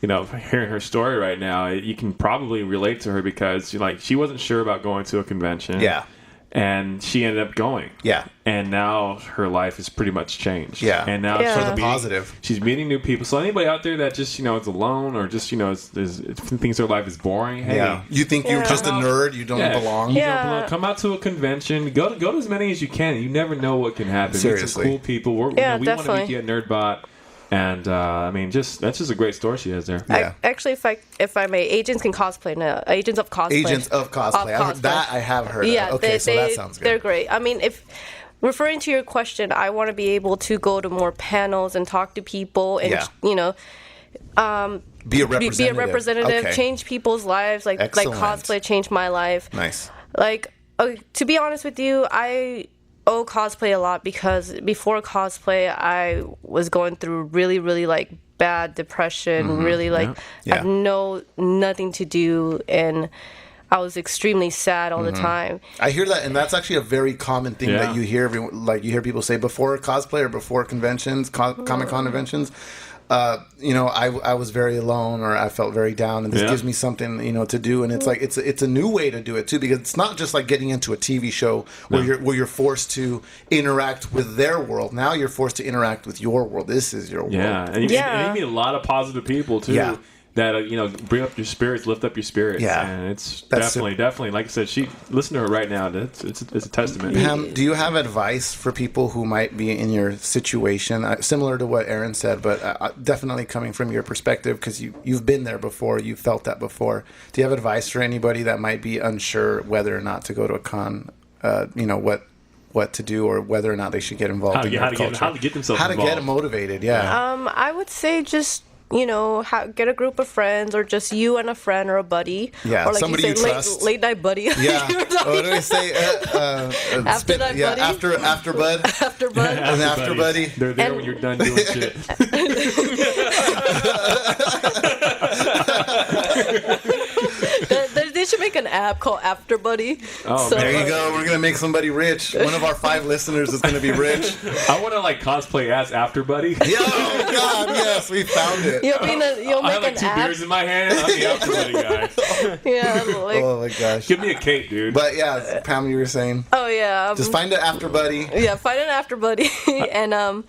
Speaker 3: hearing her story right now, you can probably relate to her because she wasn't sure about going to a convention. Yeah. And she ended up going. Yeah. And now her life is pretty much changed. Yeah. And now
Speaker 2: for the positive.
Speaker 3: She's meeting new people. So anybody out there that just, is alone or just, thinks their life is boring. Hey,
Speaker 2: you think you're just a nerd, you don't belong.
Speaker 3: You don't belong. Come out to a convention. Go to as many as you can. You never know what can happen.
Speaker 2: Seriously.
Speaker 3: Meet some cool people. We want to meet you at Nerdbot. And that's just a great story she has there.
Speaker 5: Yeah. Actually, if I may, Agents Can Cosplay now. Agents of Cosplay.
Speaker 2: Agents of Cosplay. I have heard. Yeah, of. Okay, so that sounds good.
Speaker 5: They're great. I mean, if referring to your question, I want to be able to go to more panels and talk to people, and
Speaker 2: be a representative.
Speaker 5: Change people's lives. Like cosplay changed my life.
Speaker 2: Nice.
Speaker 5: To be honest with you, I owe cosplay a lot because before cosplay I was going through really, really bad depression, really I had nothing to do, and I was extremely sad all the time.
Speaker 2: I hear that, and that's actually a very common thing that you hear. You hear people say before cosplay or before conventions, Comic-Con conventions. I was very alone, or I felt very down, and this gives me something, to do. And it's it's a new way to do it too, because it's not just like getting into a TV show where you're forced to interact with their world. Now you're forced to interact with your world. This is your world.
Speaker 3: Yeah, and you meet a lot of positive people too. Yeah. that bring up your spirits, lift up your spirits.
Speaker 2: Yeah,
Speaker 3: and it's definitely like I said, listen to her right now. It's a testament.
Speaker 2: Pam, do you have advice for people who might be in your situation, similar to what Aaron said, but definitely coming from your perspective, because you've been there before, you felt that before. Do you have advice for anybody that might be unsure whether or not to go to a con? What to do, or whether or not they should get involved in nerd culture.
Speaker 3: How to get themselves involved.
Speaker 2: How to get motivated, yeah.
Speaker 5: I would say just, get a group of friends, or just you and a friend or a buddy.
Speaker 2: Yeah,
Speaker 5: or like
Speaker 2: somebody you trust.
Speaker 5: Late night buddy.
Speaker 2: Yeah. What do we say?
Speaker 5: After night buddy.
Speaker 2: After bud.
Speaker 5: After bud.
Speaker 2: And after buddy.
Speaker 3: They're there when you're done doing shit.
Speaker 5: They should make an app called After Buddy.
Speaker 2: Oh, there you go. We're gonna make somebody rich. One of our 5 listeners is gonna be rich.
Speaker 3: I want to cosplay as After Buddy.
Speaker 2: Oh God, yes, we found it.
Speaker 5: You'll
Speaker 3: I have
Speaker 5: make an
Speaker 3: 2
Speaker 5: app.
Speaker 3: beers in my hand. I'm the After Buddy guy.
Speaker 5: Yeah.
Speaker 2: Oh my gosh.
Speaker 3: Give me a cake, dude.
Speaker 2: But yeah, Pam, you were saying.
Speaker 5: Oh yeah.
Speaker 2: Just find an After Buddy.
Speaker 5: Yeah, find an After Buddy, and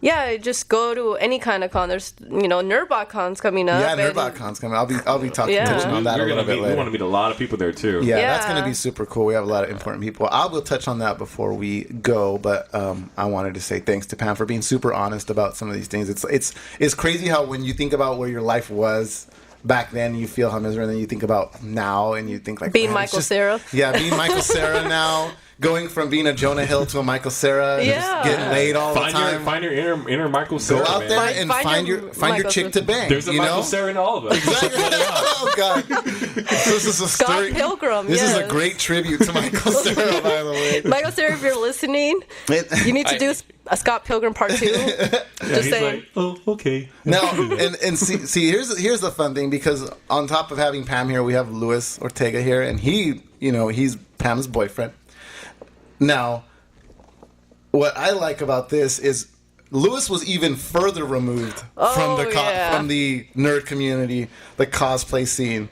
Speaker 5: yeah, just go to any kind of con. There's, Nerdbot-Con's coming up.
Speaker 2: Yeah, Nerdbot-Con's coming. I'll be touching on that a little bit later.
Speaker 3: We want to meet a lot of people there too.
Speaker 2: Yeah, that's going to be super cool. We have a lot of important people. I will touch on that before we go, but I wanted to say thanks to Pam for being super honest about some of these things. It's crazy how when you think about where your life was back then, you feel how miserable, and then you think about now, and you think like
Speaker 5: being Michael Cera.
Speaker 2: Yeah, being Michael Cera now. Going from being a Jonah Hill to a Michael Cera, just getting laid all the time.
Speaker 3: Find your inner Michael Cera.
Speaker 2: Go out there and find your chick to bang.
Speaker 3: There's a Michael Cera in all of us.
Speaker 2: Exactly. Oh God, this is a
Speaker 5: Scott Pilgrim.
Speaker 2: This is a great tribute to Michael Cera, by the way.
Speaker 5: Michael Cera, if you're listening, you need to do a Scott Pilgrim Part 2. Just saying.
Speaker 3: Like, oh, okay.
Speaker 2: Now, and see, here's the fun thing, because on top of having Pam here, we have Luis Ortega here, and he's Pam's boyfriend. Now, what I like about this is Luis was even further removed from the nerd community, the cosplay scene.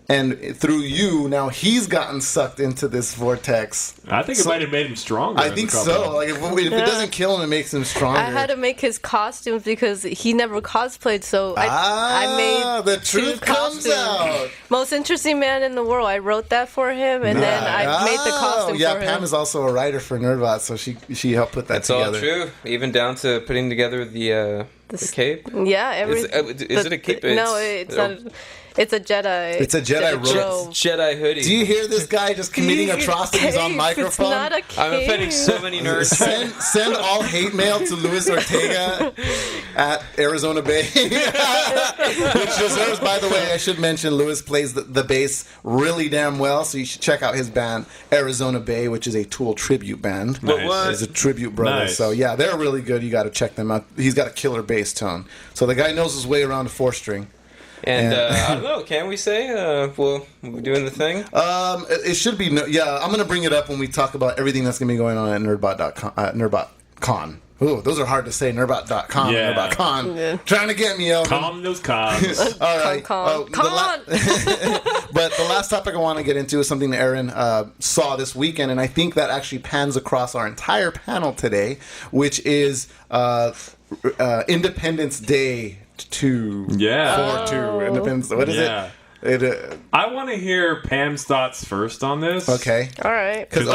Speaker 2: And through you, now he's gotten sucked into this vortex.
Speaker 3: I think it might have made him stronger.
Speaker 2: I think so. Like if it doesn't kill him, it makes him stronger.
Speaker 5: I had to make his costumes because he never cosplayed, so I made
Speaker 2: the truth comes out.
Speaker 5: Most interesting man in the world. I wrote that for him, and then I made the costume for him.
Speaker 2: Yeah, Pam is also a writer for Nerdbot, so she helped put that together.
Speaker 4: It's all true, even down to putting together the cape.
Speaker 5: Yeah,
Speaker 4: is it a cape?
Speaker 5: No, it's not. It's a Jedi.
Speaker 2: It's a Jedi robe.
Speaker 4: Jedi hoodie.
Speaker 2: Do you hear this guy just committing atrocities on microphone?
Speaker 5: It's not a cape.
Speaker 4: I'm offending so many nerds.
Speaker 2: Send all hate mail to Luis Ortega at Arizona Bay. Which deserves, by the way, I should mention, Luis plays the bass really damn well, so you should check out his band, Arizona Bay, which is a Tool tribute band.
Speaker 3: Nice.
Speaker 2: It's a tribute brother.
Speaker 3: Nice.
Speaker 2: So yeah, they're really good. You got to check them out. He's got a killer bass tone. So the guy knows his way around a 4-string.
Speaker 4: And I don't know, can we say we're doing the thing?
Speaker 2: It should be I'm gonna bring it up when we talk about everything that's gonna be going on at Nerdbot-Con. Ooh, those are hard to say. Nerdbot.com, Nerdbot-Con. Yeah. Trying to get me, Elvin.
Speaker 3: Calm those cons.
Speaker 2: All right.
Speaker 5: Con.
Speaker 2: But the last topic I want to get into is something that Aaron saw this weekend, and I think that actually pans across our entire panel today, which is Independence Day 2.
Speaker 3: Yeah.
Speaker 2: 4-2. Independence. What is it?
Speaker 3: I want to hear Pam's thoughts first on this.
Speaker 2: Okay.
Speaker 5: All right.
Speaker 2: Because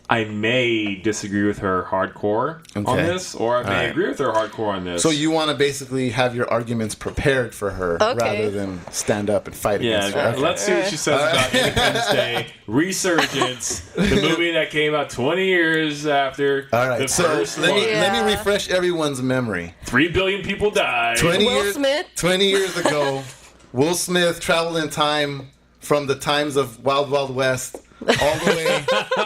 Speaker 3: I may disagree with her hardcore on this, or I may agree with her hardcore on this.
Speaker 2: So you want to basically have your arguments prepared for her rather than stand up and fight against her. Okay.
Speaker 3: Let's see what she says about Independence Day Resurgence, the movie that came out 20 years after the first one.
Speaker 2: Let me refresh everyone's memory.
Speaker 3: 3 billion people died.
Speaker 2: 20 years ago, Will Smith traveled in time from the times of Wild Wild West all the way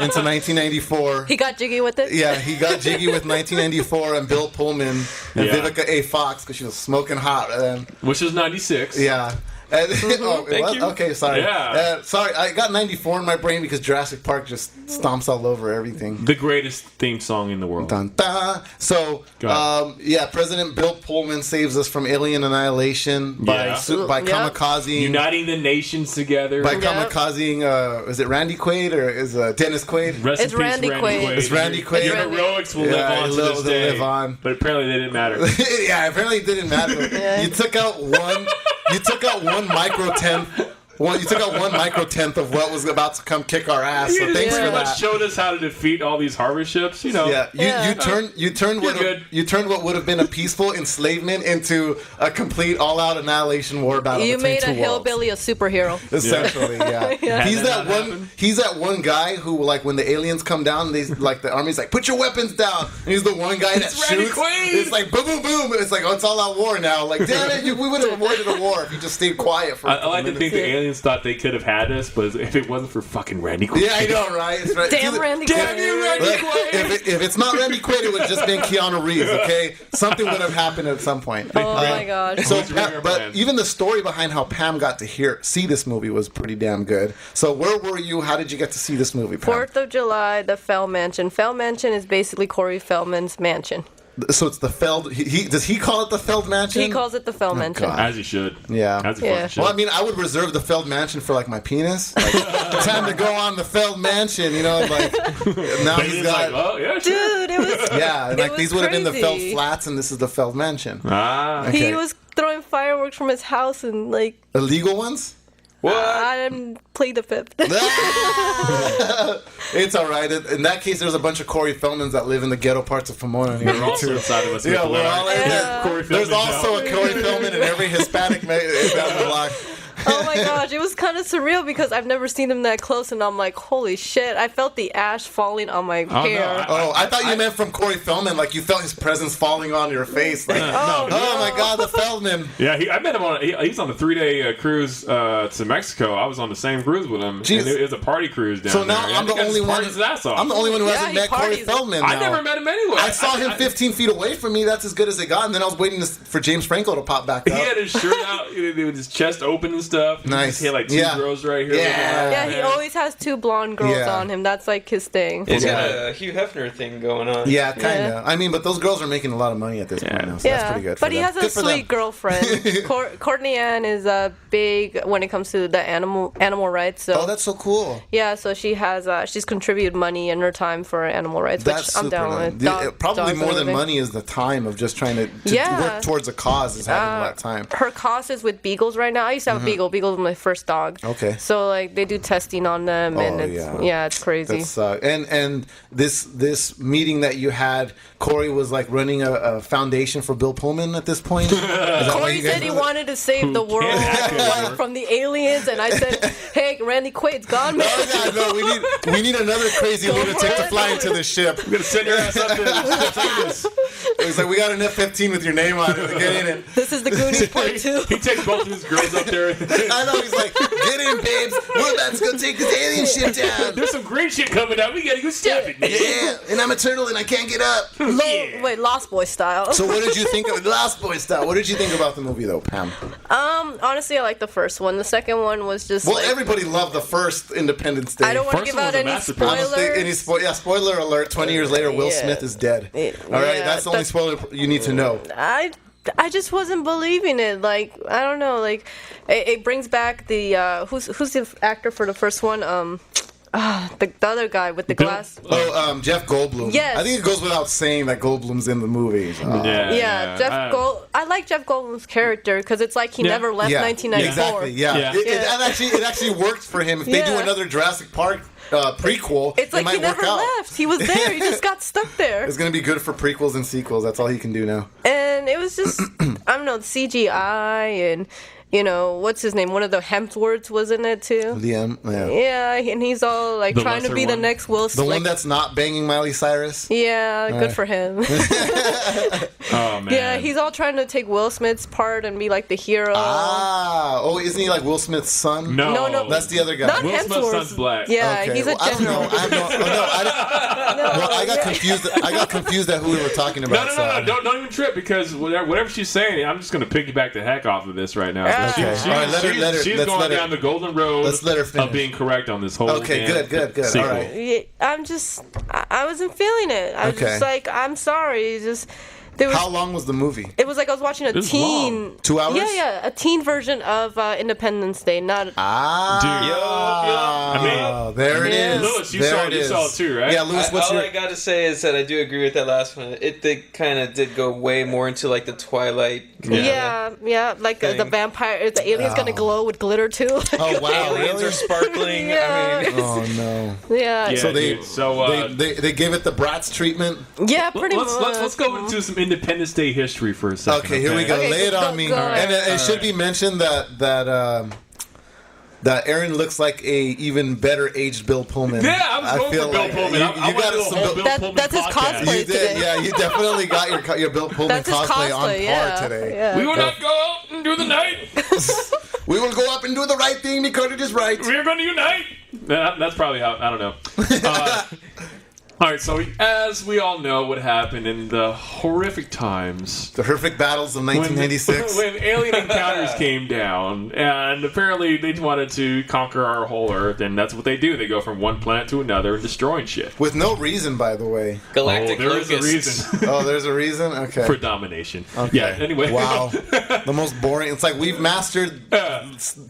Speaker 2: into 1994.
Speaker 5: He got jiggy with it?
Speaker 2: Yeah, he got jiggy with 1994 and Bill Pullman and Vivica A. Fox because she was smoking hot then.
Speaker 3: Which was 96.
Speaker 2: Yeah.
Speaker 4: Thank you.
Speaker 2: Okay, sorry.
Speaker 3: Yeah.
Speaker 2: Sorry, I got 94 in my brain because Jurassic Park just stomps all over everything.
Speaker 3: The greatest theme song in the world.
Speaker 2: Dun, dun. So, President Bill Pullman saves us from alien annihilation by kamikazing.
Speaker 3: Uniting the nations together.
Speaker 2: By kamikazing, is it Randy Quaid or is Dennis Quaid?
Speaker 3: Rest
Speaker 5: It's
Speaker 3: in peace,
Speaker 5: Randy Quaid.
Speaker 2: It's Randy Quaid.
Speaker 3: Your heroics will live on to this day. But apparently they didn't matter.
Speaker 2: Yeah, apparently it didn't matter. You took out one micro tenth. Well, you took out one micro tenth of what was about to come kick our ass. So thanks for that.
Speaker 3: Showed us how to defeat all these harvest ships. You know.
Speaker 2: Yeah. You turned what would have been a peaceful enslavement into a complete all-out annihilation war battle.
Speaker 5: You made a
Speaker 2: hillbilly
Speaker 5: a superhero.
Speaker 2: Essentially, yeah. He's that one guy who, like, when the aliens come down, they like the army's like, put your weapons down. And he's the one guy that shoots. It's like boom, boom, boom. It's like, oh, it's all-out war now. Like, damn it, we would have avoided a war if you just stayed quiet for.
Speaker 3: I like to think the aliens thought they could have had us, but if it wasn't for fucking Randy Quaid.
Speaker 2: Yeah, I know, right? It's right.
Speaker 5: Damn Randy Quaid.
Speaker 3: Damn you, Randy Quaid.
Speaker 2: If it's not Randy Quaid, it would have just been Keanu Reeves, okay? Something would have happened at some point.
Speaker 5: Oh my gosh.
Speaker 2: So, but even the story behind how Pam got to see this movie was pretty damn good. So where were you? How did you get to see this movie, Pam?
Speaker 5: 4th of July, the Feld Mansion. Feld Mansion is basically Corey Feldman's mansion.
Speaker 2: So it's the Feld. Does he call it the Feld Mansion?
Speaker 5: He calls it the Feld Mansion.
Speaker 2: God.
Speaker 3: As he should.
Speaker 2: Yeah.
Speaker 3: As he fucking should.
Speaker 2: Well, I mean, I would reserve the Feld Mansion for like my penis. Like, time to go on the Feld Mansion, you know? Like now he's got.
Speaker 3: Like, oh yeah, sure.
Speaker 5: Dude, it was.
Speaker 2: Yeah, like these would have been the Feld
Speaker 5: crazy.
Speaker 2: Flats, and this is the Feld Mansion.
Speaker 3: Okay.
Speaker 5: He was throwing fireworks from his house and like.
Speaker 2: Illegal ones.
Speaker 5: What? I didn't plead the fifth.
Speaker 2: It's all right. In that case, there's a bunch of Corey Feldmans that live in the ghetto parts of Pomona.
Speaker 3: We're also inside of us.
Speaker 2: Yeah, we're all in
Speaker 5: Yeah.
Speaker 2: there. There's also a Corey Feldman in every Hispanic block.
Speaker 5: Oh my gosh, it was kind of surreal because I've never seen him that close, and I'm like, holy shit! I felt the ash falling on my hair.
Speaker 2: No, I thought you meant from Corey Feldman, like you felt his presence falling on your face. Like, oh my God, the Feldman.
Speaker 3: Yeah, I met him on. He's on a 3-day cruise to Mexico. I was on the same cruise with him. And it was a party cruise down there.
Speaker 2: So now I'm the only one. I'm the only one who hasn't met Corey Feldman.
Speaker 3: I never met him anyway.
Speaker 2: I saw him 15 feet away from me. That's as good as it got. And then I was waiting for James Franco to pop back up.
Speaker 3: He had his shirt out with his chest open and stuff.
Speaker 2: Nice.
Speaker 3: He had like 2 girls right here.
Speaker 5: Yeah, he always has 2 blonde girls on him. That's like his thing.
Speaker 4: He's got a Hugh Hefner thing going on.
Speaker 2: Yeah, kind of. I mean, but those girls are making a lot of money at this point now, so that's pretty good.
Speaker 5: But he has a sweet girlfriend. Courtney Ann is big when it comes to the animal rights. So.
Speaker 2: Oh, that's so cool.
Speaker 5: Yeah, so she has she's contributed money and her time for animal rights, which I'm down with.
Speaker 2: Probably more than money is the time of just trying to work towards a cause is having all that time.
Speaker 5: Her cause is with beagles right now. I used to have a beagle. Beagle was my first dog.
Speaker 2: Okay.
Speaker 5: So like they do testing on them, and it's crazy.
Speaker 2: And this meeting that you had, Corey was like running a foundation for Bill Pullman at this point.
Speaker 5: Corey said he wanted to save the world from the aliens, and I said, "Hey, Randy Quaid's gone, man."
Speaker 2: No, we need another crazy lunatic to fly into the ship.
Speaker 3: I'm gonna send your ass up there.
Speaker 2: He's like, we got an F-15 with your name on it. Get in it.
Speaker 5: This is the Goonies part 2.
Speaker 3: He takes both of his girls up there.
Speaker 2: I know. He's like, get in, babes. We're about to go take this alien ship down.
Speaker 3: There's some green shit coming out. We gotta go stop it.
Speaker 2: Yeah, and I'm a turtle and I can't get up.
Speaker 5: Wait, Lost Boy style.
Speaker 2: So what did you think of Lost Boy style? What did you think about the movie though, Pam?
Speaker 5: Honestly, I like the first one. The second one was just
Speaker 2: everybody loved the first Independence Day.
Speaker 5: I don't want to give out any spoilers.
Speaker 2: Spoiler alert. 20 years later, Will Smith is dead. All right, that's the only spoiler you need to know.
Speaker 5: I just wasn't believing it. Like, I don't know. Like, it brings back the who's the actor for the first one? The other guy with the glass.
Speaker 2: Jeff Goldblum.
Speaker 5: Yes.
Speaker 2: I think it goes without saying that Goldblum's in the movie.
Speaker 5: I like Jeff Goldblum's character because it's like he never left 1994.
Speaker 2: Exactly. Yeah. It actually worked for him. If they do another Jurassic Park prequel,
Speaker 5: it's like
Speaker 2: it might
Speaker 5: he never left. He was there. He just got stuck there.
Speaker 2: It's gonna be good for prequels and sequels. That's all he can do now.
Speaker 5: And it was just I don't know, CGI and. You know, what's his name? One of the Hemsworths was in it too.
Speaker 2: Liam,
Speaker 5: yeah, and he's all like trying to be the next Will Smith.
Speaker 2: The one that's not banging Miley Cyrus?
Speaker 5: Yeah, good for him.
Speaker 3: Oh, man.
Speaker 5: Yeah, he's all trying to take Will Smith's part and be like the hero.
Speaker 2: Isn't he like Will Smith's son?
Speaker 3: No.
Speaker 2: That's the other guy.
Speaker 5: Not
Speaker 3: Will Smith's
Speaker 5: Hemsworth.
Speaker 3: son's black.
Speaker 5: Yeah,
Speaker 2: okay.
Speaker 5: he's a general.
Speaker 2: I got confused. I got confused at who we were talking about.
Speaker 3: No. Don't even trip because whatever she's saying, I'm just going to piggyback the heck off of this right now.
Speaker 5: Yeah.
Speaker 2: Okay. All right,
Speaker 3: She's going down the golden road of being correct on this whole.
Speaker 2: Okay, good.
Speaker 3: Sequel.
Speaker 2: All right.
Speaker 5: Yeah, I wasn't feeling it. I was just like, I'm sorry.
Speaker 2: How long was the movie?
Speaker 5: It was like I was watching a teen.
Speaker 3: Long.
Speaker 2: 2 hours?
Speaker 5: Yeah, a teen version of Independence Day. Not.
Speaker 3: Dude.
Speaker 2: I mean, there it is.
Speaker 3: Lewis, you saw it too, right?
Speaker 2: Yeah, Lewis.
Speaker 4: All I gotta say is that I do agree with that last one. It did go way more into like the Twilight.
Speaker 5: Yeah, like the vampire, the alien's gonna glow with glitter too.
Speaker 2: Oh wow,
Speaker 4: Aliens are sparkling.
Speaker 5: Yeah.
Speaker 4: I mean,
Speaker 2: oh no.
Speaker 5: Yeah.
Speaker 2: So they gave it the Bratz treatment.
Speaker 5: Yeah, pretty much.
Speaker 3: Let's go into some Independence Day history for a second.
Speaker 2: Okay, here we go. Lay it on me.
Speaker 5: Go
Speaker 2: And it should be mentioned that Aaron looks like a even better aged Bill Pullman.
Speaker 3: Yeah, I was going for Bill Pullman.
Speaker 2: You got some
Speaker 3: Bill Pullman
Speaker 5: That's his
Speaker 3: podcast.
Speaker 5: cosplay
Speaker 2: You
Speaker 5: today.
Speaker 2: did, yeah. You definitely got your Bill Pullman
Speaker 5: That's his
Speaker 2: cosplay on
Speaker 5: cosplay,
Speaker 2: par today.
Speaker 5: Yeah.
Speaker 3: We will not go out and do the night.
Speaker 2: We will go up and do the right thing because it is right.
Speaker 3: We are going to unite. That's probably how. I don't know. All right, so as we all know what happened in the horrific times.
Speaker 2: The horrific battles of 1996.
Speaker 3: When alien encounters came down, and apparently they wanted to conquer our whole Earth, and that's what they do. They go from one planet to another and destroying shit.
Speaker 2: With no reason, by the way.
Speaker 4: galactic
Speaker 3: there is a
Speaker 4: locusts.
Speaker 3: reason.
Speaker 2: Oh, there's a reason? Okay.
Speaker 3: For domination.
Speaker 2: Okay.
Speaker 3: Yeah, anyway.
Speaker 2: Wow. The most boring. It's like we've mastered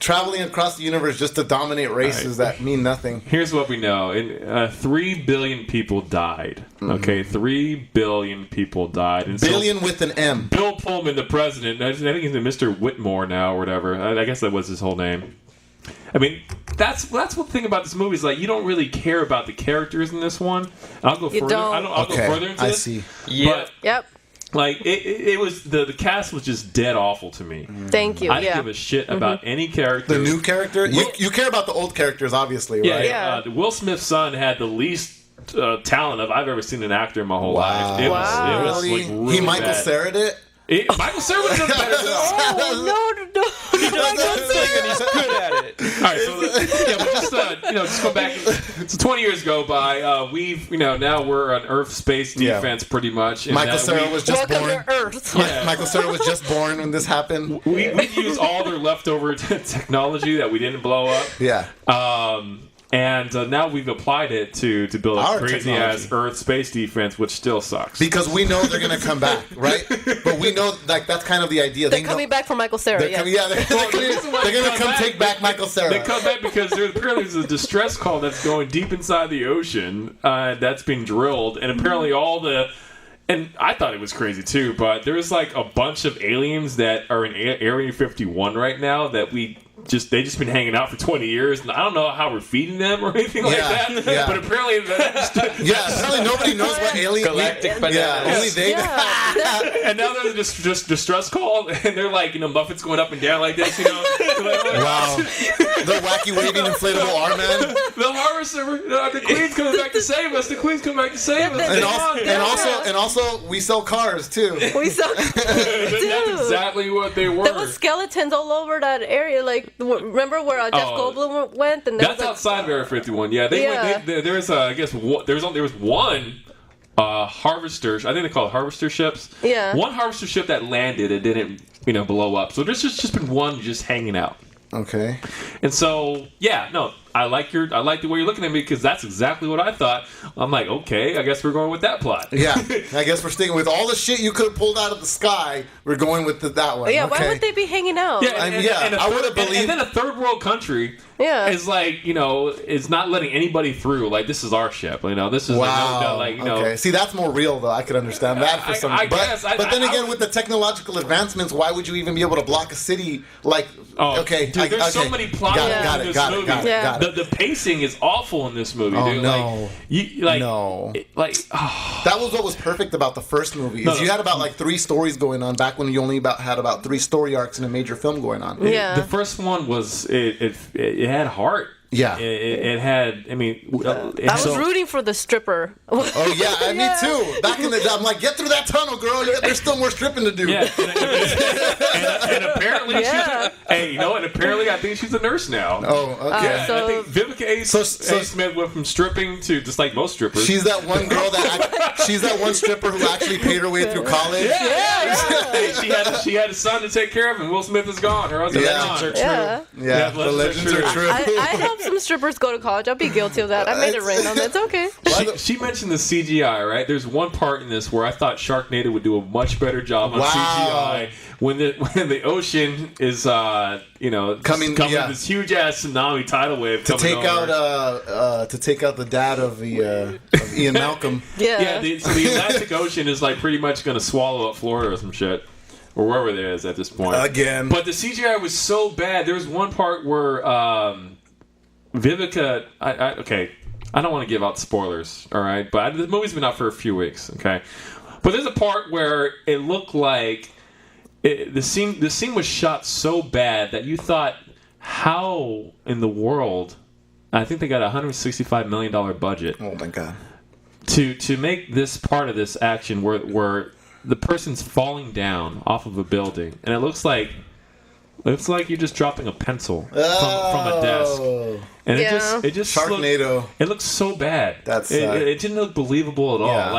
Speaker 2: traveling across the universe just to dominate races that mean nothing.
Speaker 3: Here's what we know. 3 billion people died. Okay, 3 billion people died. And
Speaker 2: Billion with an M.
Speaker 3: Bill Pullman, the president, I think he's Mr. Whitmore now or whatever. I guess that was his whole name. I mean, that's one thing about this movie is like you don't really care about the characters in this one. I'll go further. I'll go further into this.
Speaker 2: I see.
Speaker 4: Yeah.
Speaker 5: Yep.
Speaker 3: Like it was the cast was just dead awful to me.
Speaker 5: Thank you.
Speaker 3: I didn't give a shit about any character.
Speaker 2: The new character? You care about the old characters, obviously, right?
Speaker 5: Yeah.
Speaker 3: Will Smith's son had the least talent I've ever seen an actor in my whole
Speaker 2: Wow.
Speaker 3: life. It was
Speaker 2: Really?
Speaker 3: like really
Speaker 2: He Michael
Speaker 3: bad.
Speaker 2: Cera it?
Speaker 3: Michael Cera was better than
Speaker 5: No.
Speaker 4: He's good at it.
Speaker 3: All right, so but just go back. So 20 years go by. We've now we're on Earth space defense pretty much. And
Speaker 2: Michael Cera was just
Speaker 5: Welcome
Speaker 2: born.
Speaker 5: to Earth.
Speaker 3: Yeah.
Speaker 2: Michael Cera was just born when this happened.
Speaker 3: We used all their leftover technology that we didn't blow up.
Speaker 2: Yeah.
Speaker 3: And now we've applied it to build a
Speaker 2: Our
Speaker 3: crazy ass Earth space defense, which still sucks.
Speaker 2: Because we know they're going to come back, right? But we know like that's kind of the idea.
Speaker 5: They're coming back for Michael Cera.
Speaker 2: They're coming, they're going to come take back Michael Cera.
Speaker 3: They come back because apparently there's a distress call that's going deep inside the ocean that's being drilled, and apparently and I thought it was crazy too, but there's like a bunch of aliens that are in Area 51 right now that they just been hanging out for 20 years, and I don't know how we're feeding them or anything like that.
Speaker 2: Yeah.
Speaker 3: But apparently,
Speaker 2: apparently nobody knows what alien.
Speaker 4: Galactic bananas.
Speaker 2: Yeah, only they.
Speaker 3: and now there's just distress call, and they're like, Muppets going up and down like this,
Speaker 2: Wow. The wacky waving inflatable arm man.
Speaker 3: The harvester, the Queen's coming back to save us. The Queen's coming back to save us.
Speaker 2: And also, we sell cars too.
Speaker 5: We saw.
Speaker 3: That's exactly what they were.
Speaker 5: There was skeletons all over that area. Like, remember where Jeff Goldblum went? And
Speaker 3: that's outside of Area 51. Yeah, went. There was, I guess, there was one harvester. I think they call it harvester ships.
Speaker 5: Yeah.
Speaker 3: One harvester ship that landed and didn't, blow up. So there's just been one just hanging out.
Speaker 2: Okay.
Speaker 3: And so, I like the way you're looking at me because that's exactly what I thought. I'm like, okay, I guess we're going with that plot.
Speaker 2: Yeah, I guess we're sticking with all the shit you could have pulled out of the sky. We're going with that one.
Speaker 5: Yeah,
Speaker 2: okay.
Speaker 5: why would they be hanging out?
Speaker 3: Yeah,
Speaker 2: I would have believed.
Speaker 3: And then a third world country is like, is not letting anybody through. Like, this is our ship. This is
Speaker 2: Okay, see, that's more real though. I could understand that for some. But then again, with the technological advancements, why would you even be able to block a city? Like,
Speaker 3: dude, there's so many plot holes in this movie.
Speaker 2: Got it.
Speaker 3: The pacing is awful in this movie, dude.
Speaker 2: No.
Speaker 3: No.
Speaker 2: That was what was perfect about the first movie. You had about like 3 stories going on back when you only had about 3 story arcs in a major film going on.
Speaker 5: Yeah.
Speaker 3: The first one was it had heart.
Speaker 2: Yeah.
Speaker 3: It had, I mean...
Speaker 5: I was rooting for the stripper.
Speaker 2: Oh, yeah, me too. Back in the day, I'm like, get through that tunnel, girl. There's still more stripping to do.
Speaker 3: Yeah. And apparently and apparently I think she's a nurse now.
Speaker 2: Oh, okay.
Speaker 3: I think Vivica A. Smith went from stripping to just like most strippers.
Speaker 2: She's that one girl she's that one stripper who actually paid her way through college.
Speaker 3: Yeah. She had a son to take care of, and Will Smith is gone. Her husband is gone.
Speaker 2: Yeah, the legends are true.
Speaker 5: I helped some strippers go to college. I'll be guilty of that. I made it rain on that. It's okay.
Speaker 3: She mentioned the CGI, right? There's one part in this where I thought Sharknado would do a much better job on CGI when the ocean is coming this huge ass tsunami tidal wave
Speaker 2: to take out the dad of Ian Malcolm.
Speaker 3: So the Atlantic Ocean is like pretty much going to swallow up Florida or some shit. Or wherever it is at this point.
Speaker 2: Again.
Speaker 3: But the CGI was so bad. There was one part where Vivica... I don't want to give out spoilers, all right? But the movie's been out for a few weeks, okay? But there's a part where it looked like... The scene was shot so bad that you thought, how in the world... I think they got a $165 million budget.
Speaker 2: Oh, my God.
Speaker 3: To make this part of this action where the person's falling down off of a building, and it looks like you're just dropping a pencil from a desk, and it just
Speaker 2: Sharknado.
Speaker 3: It looks so bad. It didn't look believable at all.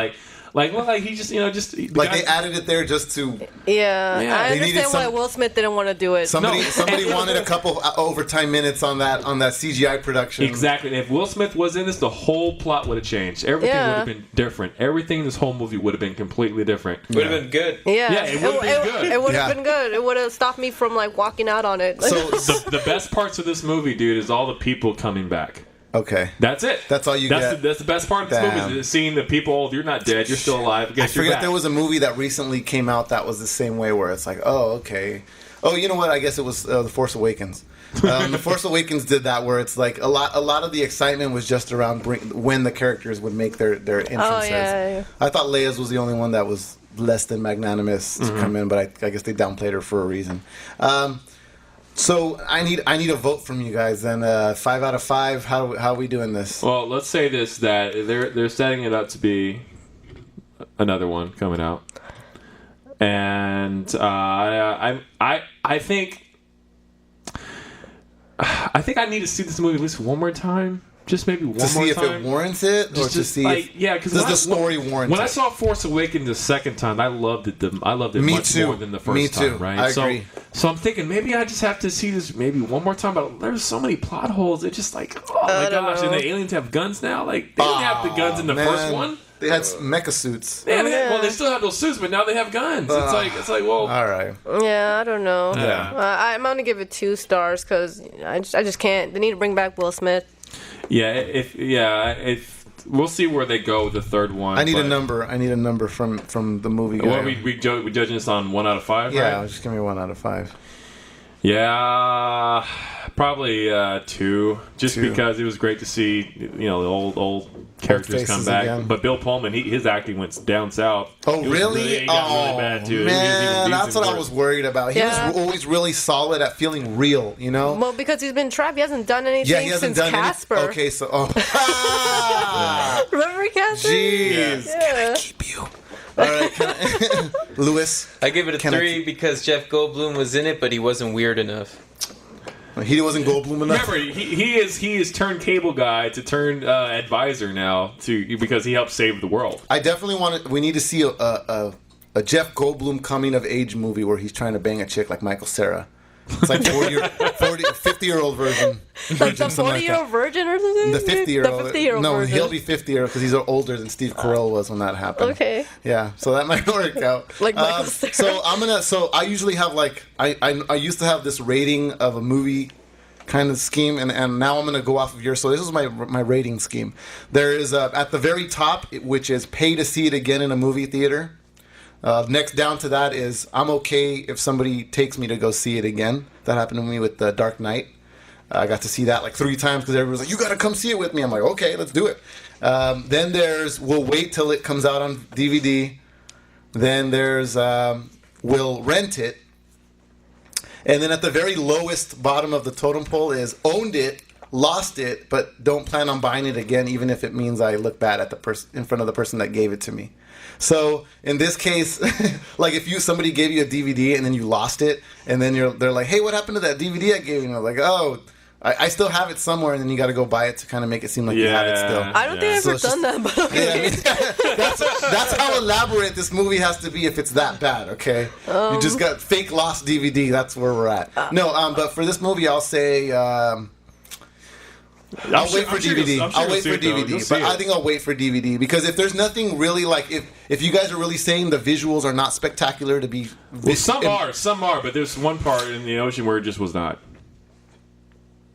Speaker 3: Like he just
Speaker 2: they added it there just to.
Speaker 5: I understand why Will Smith didn't want to do it.
Speaker 2: Somebody wanted a couple overtime minutes on that CGI production.
Speaker 3: Exactly. If Will Smith was in this, the whole plot would have changed. Everything would have been different. Everything in this whole movie would have been completely different.
Speaker 4: Would have been good.
Speaker 5: Yeah,
Speaker 3: it would have been good.
Speaker 5: It would have been good. It would have stopped me from walking out on it.
Speaker 3: So the best parts of this movie, dude, is all the people coming back.
Speaker 2: Okay.
Speaker 3: That's it.
Speaker 2: That's all you get.
Speaker 3: That's the best part of this movie is seeing the people, you're not dead, you're still alive.
Speaker 2: I forget there was a movie that recently came out that was the same way where it's like, oh, okay. Oh, you know what? I guess it was The Force Awakens. The Force Awakens did that where it's like a lot of the excitement was just around when the characters would make their entrances.
Speaker 5: Oh, yeah.
Speaker 2: I thought Leia's was the only one that was less than magnanimous to come in, but I guess they downplayed her for a reason. So I need a vote from you guys. Then 5 out of 5. How are we doing this?
Speaker 3: Well, let's say this: that they're setting it up to be another one coming out, and I think I need to see this movie at least one more time. Just maybe one more time.
Speaker 2: To see if it warrants it? Or to see
Speaker 3: because
Speaker 2: does the story warrant it?
Speaker 3: When I saw Force Awakens the second time, I loved it. I loved it much more than the first time, right?
Speaker 2: I agree.
Speaker 3: So I'm thinking maybe I just have to see this maybe one more time. But there's so many plot holes. It's just like, oh my gosh. And the aliens have guns now? Like, they didn't have the guns in the first one.
Speaker 2: They had mecha suits.
Speaker 3: Well, they still have those suits, but now they have guns. It's like, well...
Speaker 2: All right.
Speaker 5: Yeah, I don't know.
Speaker 3: Yeah.
Speaker 5: I'm going to give it 2 stars because I just can't. They need to bring back Will Smith.
Speaker 3: Yeah, if we'll see where they go with the third one.
Speaker 2: I need a number from the movie.
Speaker 3: What we judging this on 1 out of 5?
Speaker 2: Yeah,
Speaker 3: right?
Speaker 2: just give me 1 out of 5.
Speaker 3: Yeah, probably 2. Just because it was great to see the old characters come back. Again. But Bill Pullman, his acting went down south.
Speaker 2: Oh, really?
Speaker 3: It got really bad too.
Speaker 2: Man, that's what I was worried about. He was always really solid at feeling real,
Speaker 5: Well, because he's been trapped. He hasn't done anything since Casper.
Speaker 2: Okay, so
Speaker 5: remember Casper?
Speaker 2: Jeez, can I keep you? All right, Lewis.
Speaker 4: I give it a 3 because Jeff Goldblum was in it, but he wasn't weird enough.
Speaker 2: He wasn't Goldblum enough.
Speaker 3: Remember, he is turned cable guy to turn advisor now because he helped save the world.
Speaker 2: I definitely we need to see a Jeff Goldblum coming of age movie where he's trying to bang a chick like Michael Cera. It's like 50-year-old version.
Speaker 5: Like the 40-year-old virgin or something?
Speaker 2: The 50-year-old.
Speaker 5: The 50-year-old
Speaker 2: No,
Speaker 5: version.
Speaker 2: He'll be 50-year-old because he's older than Steve Carell was when that happened.
Speaker 5: Okay.
Speaker 2: Yeah, so that might work out.
Speaker 5: Like Michael Cera.
Speaker 2: So I usually have I used to have this rating of a movie kind of scheme, and now I'm going to go off of yours. So this is my rating scheme. There is at the very top, which is pay to see it again in a movie theater. Next down to that is I'm okay if somebody takes me to go see it again. That happened to me with The Dark Knight. I got to see that 3 times because everybody was like, you got to come see it with me. I'm like, okay, let's do it. Then there's we'll wait till it comes out on DVD. Then there's we'll rent it. And then at the very lowest bottom of the totem pole is owned it lost it, but don't plan on buying it again, even if it means I look bad at the person in front of the person that gave it to me. So in this case, like if somebody gave you a DVD and then you lost it, and then they're like, hey, what happened to that DVD I gave you? And I'm like, oh, I still have it somewhere, and then you got to go buy it to kind of make it seem like you have it still.
Speaker 5: I don't think I've ever done that, but okay.
Speaker 2: That's how elaborate this movie has to be if it's that bad, okay? You just got fake lost DVD, that's where we're at. But for this movie, I'll say... I'll wait for DVD. But I think I'll wait for DVD because if there's nothing really like if you guys are really saying the visuals are not spectacular to be,
Speaker 3: some are, but there's one part in the ocean where it just was not.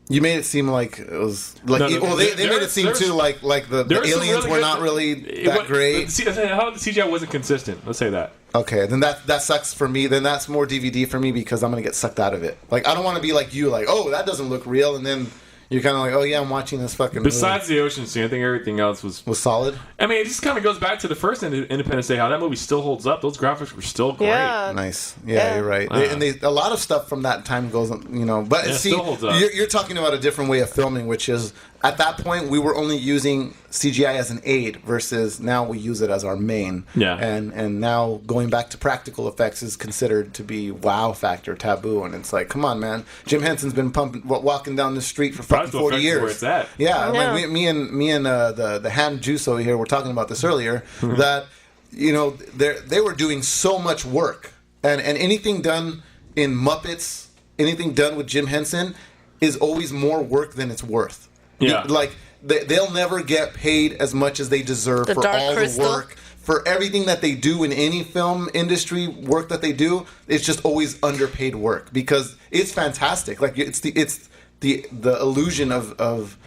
Speaker 2: You made it seem like it was like they made it seem too like the aliens were not really that great.
Speaker 3: How the CGI wasn't consistent. Let's say that.
Speaker 2: Okay, then that sucks for me. Then that's more DVD for me because I'm gonna get sucked out of it. Like I don't want to be like you, like oh that doesn't look real, and then. You're kind of like, oh yeah, I'm watching this fucking
Speaker 3: Besides
Speaker 2: movie.
Speaker 3: the ocean scene, I think everything else was
Speaker 2: solid.
Speaker 3: I mean, it just kind of goes back to the first Independence Day, how that movie still holds up. Those graphics were still great.
Speaker 5: Yeah.
Speaker 2: Nice. Yeah, you're right. A lot of stuff from that time goes, but see,
Speaker 3: still holds up.
Speaker 2: You're talking about a different way of filming, which is at that point we were only using CGI as an aid versus now we use it as our main.
Speaker 3: Yeah.
Speaker 2: And now going back to practical effects is considered to be wow factor, taboo, and it's like, come on, man. Jim Henson's been walking down the street for fucking 40 years.
Speaker 3: Where it's at.
Speaker 2: Yeah, like me and the hand juice over here were talking about this earlier. That they were doing so much work, and anything done in Muppets, anything done with Jim Henson, is always more work than it's worth.
Speaker 3: Yeah,
Speaker 2: like they'll never get paid as much as they deserve for all the work. For everything that they do in any film industry work that they do, it's just always underpaid work because it's fantastic. Like it's the illusion of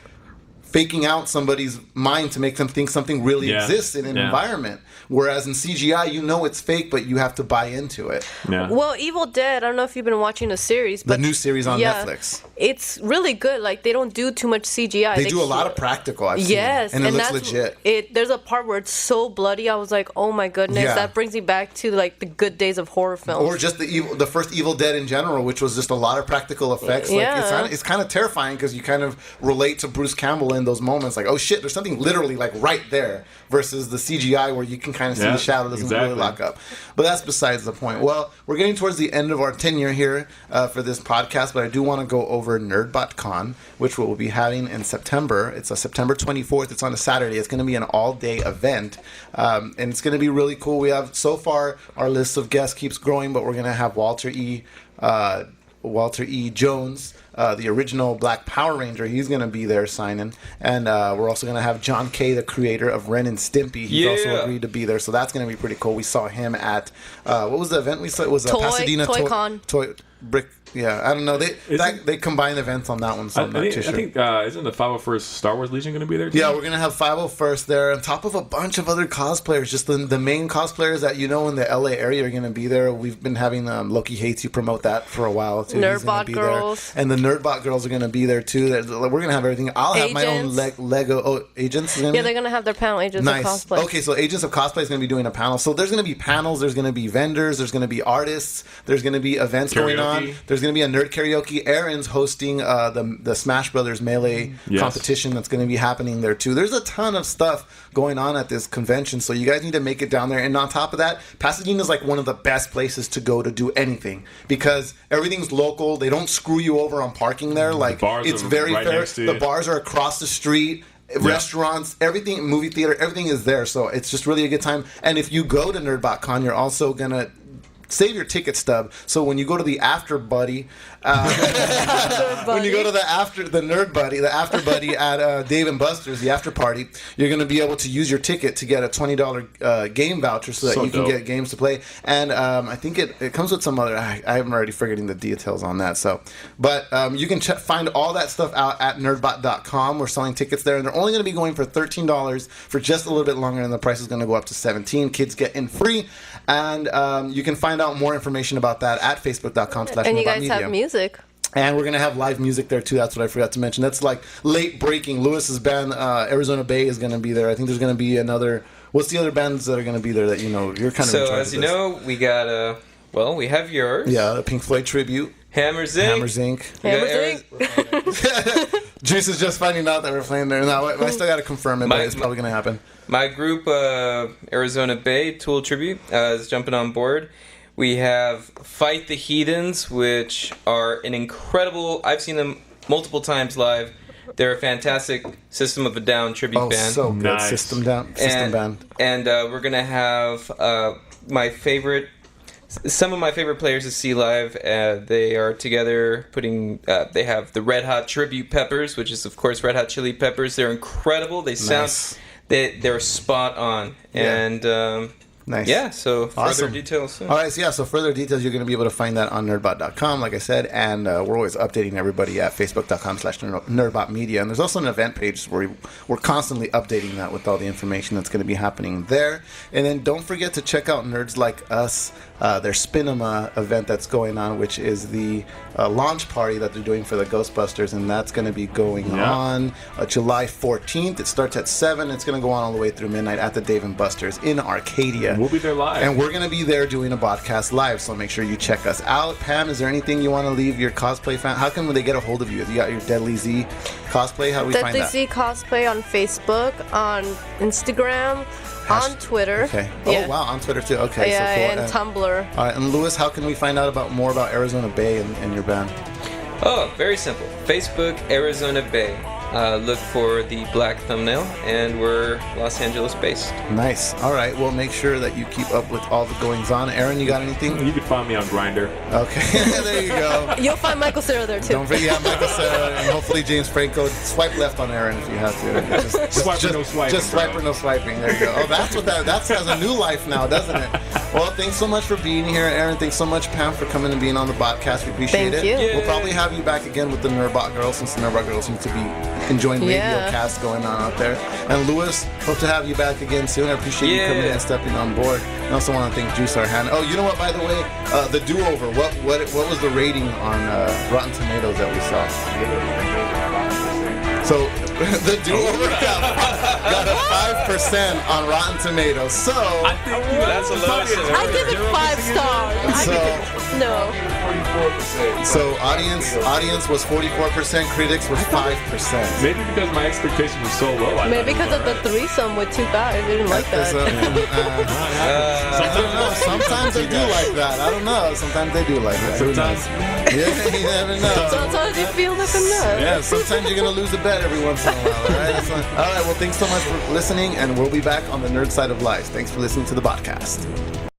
Speaker 2: faking out somebody's mind to make them think something really exists in an environment. Whereas in CGI, it's fake, but you have to buy into it.
Speaker 3: Yeah.
Speaker 5: Well, Evil Dead, I don't know if you've been watching the series. But
Speaker 2: the new series on Netflix.
Speaker 5: It's really good. Like, they don't do too much CGI.
Speaker 2: They do a lot of practical, I've seen. And it looks legit.
Speaker 5: There's a part where it's so bloody, I was like, oh my goodness. Yeah. That brings me back to, like, the good days of horror films.
Speaker 2: Or just the first Evil Dead in general, which was just a lot of practical effects. Like, it's kind of terrifying because you kind of relate to Bruce Campbell in those moments. Like, oh shit, there's something literally, like, right there. Versus the CGI where you can kind of see the shadow doesn't really lock up. But that's besides the point. Well, we're getting towards the end of our tenure here for this podcast, but I do want to go over Nerdbot-Con, which we'll be having in September. It's September 24th. It's on a Saturday. It's going to be an all-day event, and it's going to be really cool. We have, so far, our list of guests keeps growing, but we're going to have Walter E. Jones, the original Black Power Ranger. He's going to be there signing. And we're also going to have John Kay, the creator of Ren and Stimpy. He's also agreed to be there. So that's going to be pretty cool. We saw him at, what was the event we saw? It was Pasadena
Speaker 5: Toy-Con.
Speaker 2: Brick. Yeah, I don't know. They combine events on that one, so I'm not too sure.
Speaker 3: I think isn't the 501st Star Wars Legion going to be there too?
Speaker 2: Yeah, we're going to have 501st there on top of a bunch of other cosplayers. Just the main cosplayers that in the LA area are going to be there. We've been having Loki Hates You promote that for a while too.
Speaker 5: Nerdbot girls.
Speaker 2: There. And the Nerdbot girls are going to be there too. We're going to have everything. I'll have my own Lego agents.
Speaker 5: They're going to have their panel, Agents of Cosplay.
Speaker 2: Okay, so Agents of Cosplay is going to be doing a panel. So there's going to be panels. There's going to be vendors. There's going to be artists. There's going to be events going on. There's going to be a nerd karaoke. Aaron's hosting the Smash Brothers Melee competition that's going to be happening there too. There's a ton of stuff going on at this convention, so you guys need to make it down there. And on top of that, Pasadena is like one of the best places to go to do anything because everything's local. They don't screw you over on parking there. Like it's very fair. The bars are across the street. Restaurants, everything, movie theater, everything is there. So it's just really a good time. And if you go to Nerdbot-Con, you're also gonna save your ticket stub. So when you go to the after buddy, when you go to the after buddy at Dave & Buster's, the after party, you're going to be able to use your ticket to get a $20 game voucher so that you can get games to play. And I think it comes with some other. I'm already forgetting the details on that. So, but you can find all that stuff out at nerdbot.com. We're selling tickets there, and they're only going to be going for $13 for just a little bit longer, and the price is going to go up to $17. Kids get in free, and you can find out more information about that at facebook.com/nerdbotmedia.
Speaker 5: And you guys have music.
Speaker 2: And we're going to have live music there, too. That's what I forgot to mention. That's like late breaking. Lewis's band, Arizona Bay, is going to be there. I think there's going to be another... What's the other bands that are going to be there that you're kind of in charge of?
Speaker 4: So, as you know, we got... we have yours.
Speaker 2: Yeah, the Pink Floyd tribute.
Speaker 4: Hammers Inc.
Speaker 2: Juice is just finding out that we're playing there. No, I still got to confirm it, but it's probably going to happen.
Speaker 4: My group, Arizona Bay Tool Tribute, is jumping on board. We have Fight the Heathens, which are an incredible... I've seen them multiple times live. They're a fantastic System of a Down tribute band.
Speaker 2: So good. Nice. System band.
Speaker 4: And we're going to have some of my favorite players to see live. They are together putting... they have the Red Hot Tribute Peppers, which is, of course, Red Hot Chili Peppers. They're incredible. They sound... They're spot on. And...
Speaker 2: Nice.
Speaker 4: Yeah, so further details soon.
Speaker 2: All right, so further details, you're going to be able to find that on nerdbot.com, like I said, and we're always updating everybody at facebook.com/nerdbotmedia. And there's also an event page where we're constantly updating that with all the information that's going to be happening there. And then don't forget to check out Nerds Like Us, their Spinema event that's going on, which is the launch party that they're doing for the Ghostbusters, and that's going to be going on July 14th. It starts at 7. It's going to go on all the way through midnight at the Dave & Buster's in Arcadia.
Speaker 3: We'll be there live.
Speaker 2: And we're going to be there doing a BotCast live, so make sure you check us out. Pam, is there anything you want to leave your cosplay fan? How can they get a hold of you? You got your Deadly Z cosplay? How do we find that?
Speaker 5: Deadly Z cosplay on Facebook, on Instagram, on Twitter.
Speaker 2: Okay. Oh, wow, on Twitter too. Okay.
Speaker 5: Yeah,
Speaker 2: so cool.
Speaker 5: And Tumblr.
Speaker 2: All right, and Lewis, how can we find out more about Arizona Bay and your band?
Speaker 4: Oh, very simple. Facebook, Arizona Bay. Look for the black thumbnail, and we're Los Angeles based.
Speaker 2: Nice. All right. Well, make sure that you keep up with all the goings on. Aaron, you got anything?
Speaker 3: You can find me on Grindr.
Speaker 2: Okay. There you go.
Speaker 5: You'll find Michael Cera there too.
Speaker 2: Don't forget Michael Cera, and hopefully James Franco. Swipe left on Aaron if you have to. Just swipe or no swiping. There you go. Oh, that's what that has a new life now, doesn't it? Well, thanks so much for being here, Aaron. Thanks so much, Pam, for coming and being on the BotCast. We appreciate it.
Speaker 5: Thank you.
Speaker 2: We'll probably have you back again with the Nerdbot Girls, since the Nerdbot Girls seem to be enjoying radio cast going on out there. And Lewis, hope to have you back again soon. I appreciate you coming in and stepping on board. I also want to thank Juice our hand. Oh, you know what? By the way, the do-over. What was the rating on Rotten Tomatoes that we saw? So the do-over got a 5% on Rotten Tomatoes. So
Speaker 3: I think
Speaker 4: that's the lowest.
Speaker 5: I give it 5 stars. No.
Speaker 2: 44%. So audience was 44%. Critics was 5%.
Speaker 3: Maybe because my expectations were so low.
Speaker 5: Maybe because of the threesome with 2 guys. I didn't like that.
Speaker 2: I don't know. Sometimes they do like that. I don't know. Sometimes they do like that.
Speaker 3: Sometimes.
Speaker 2: Yeah, you never know.
Speaker 5: Sometimes you feel like a nut.
Speaker 2: Yeah, sometimes you're going to lose a bet every once in a while, all right? All right, well, thanks so much for listening, and we'll be back on the nerd side of life. Thanks for listening to the BotCast.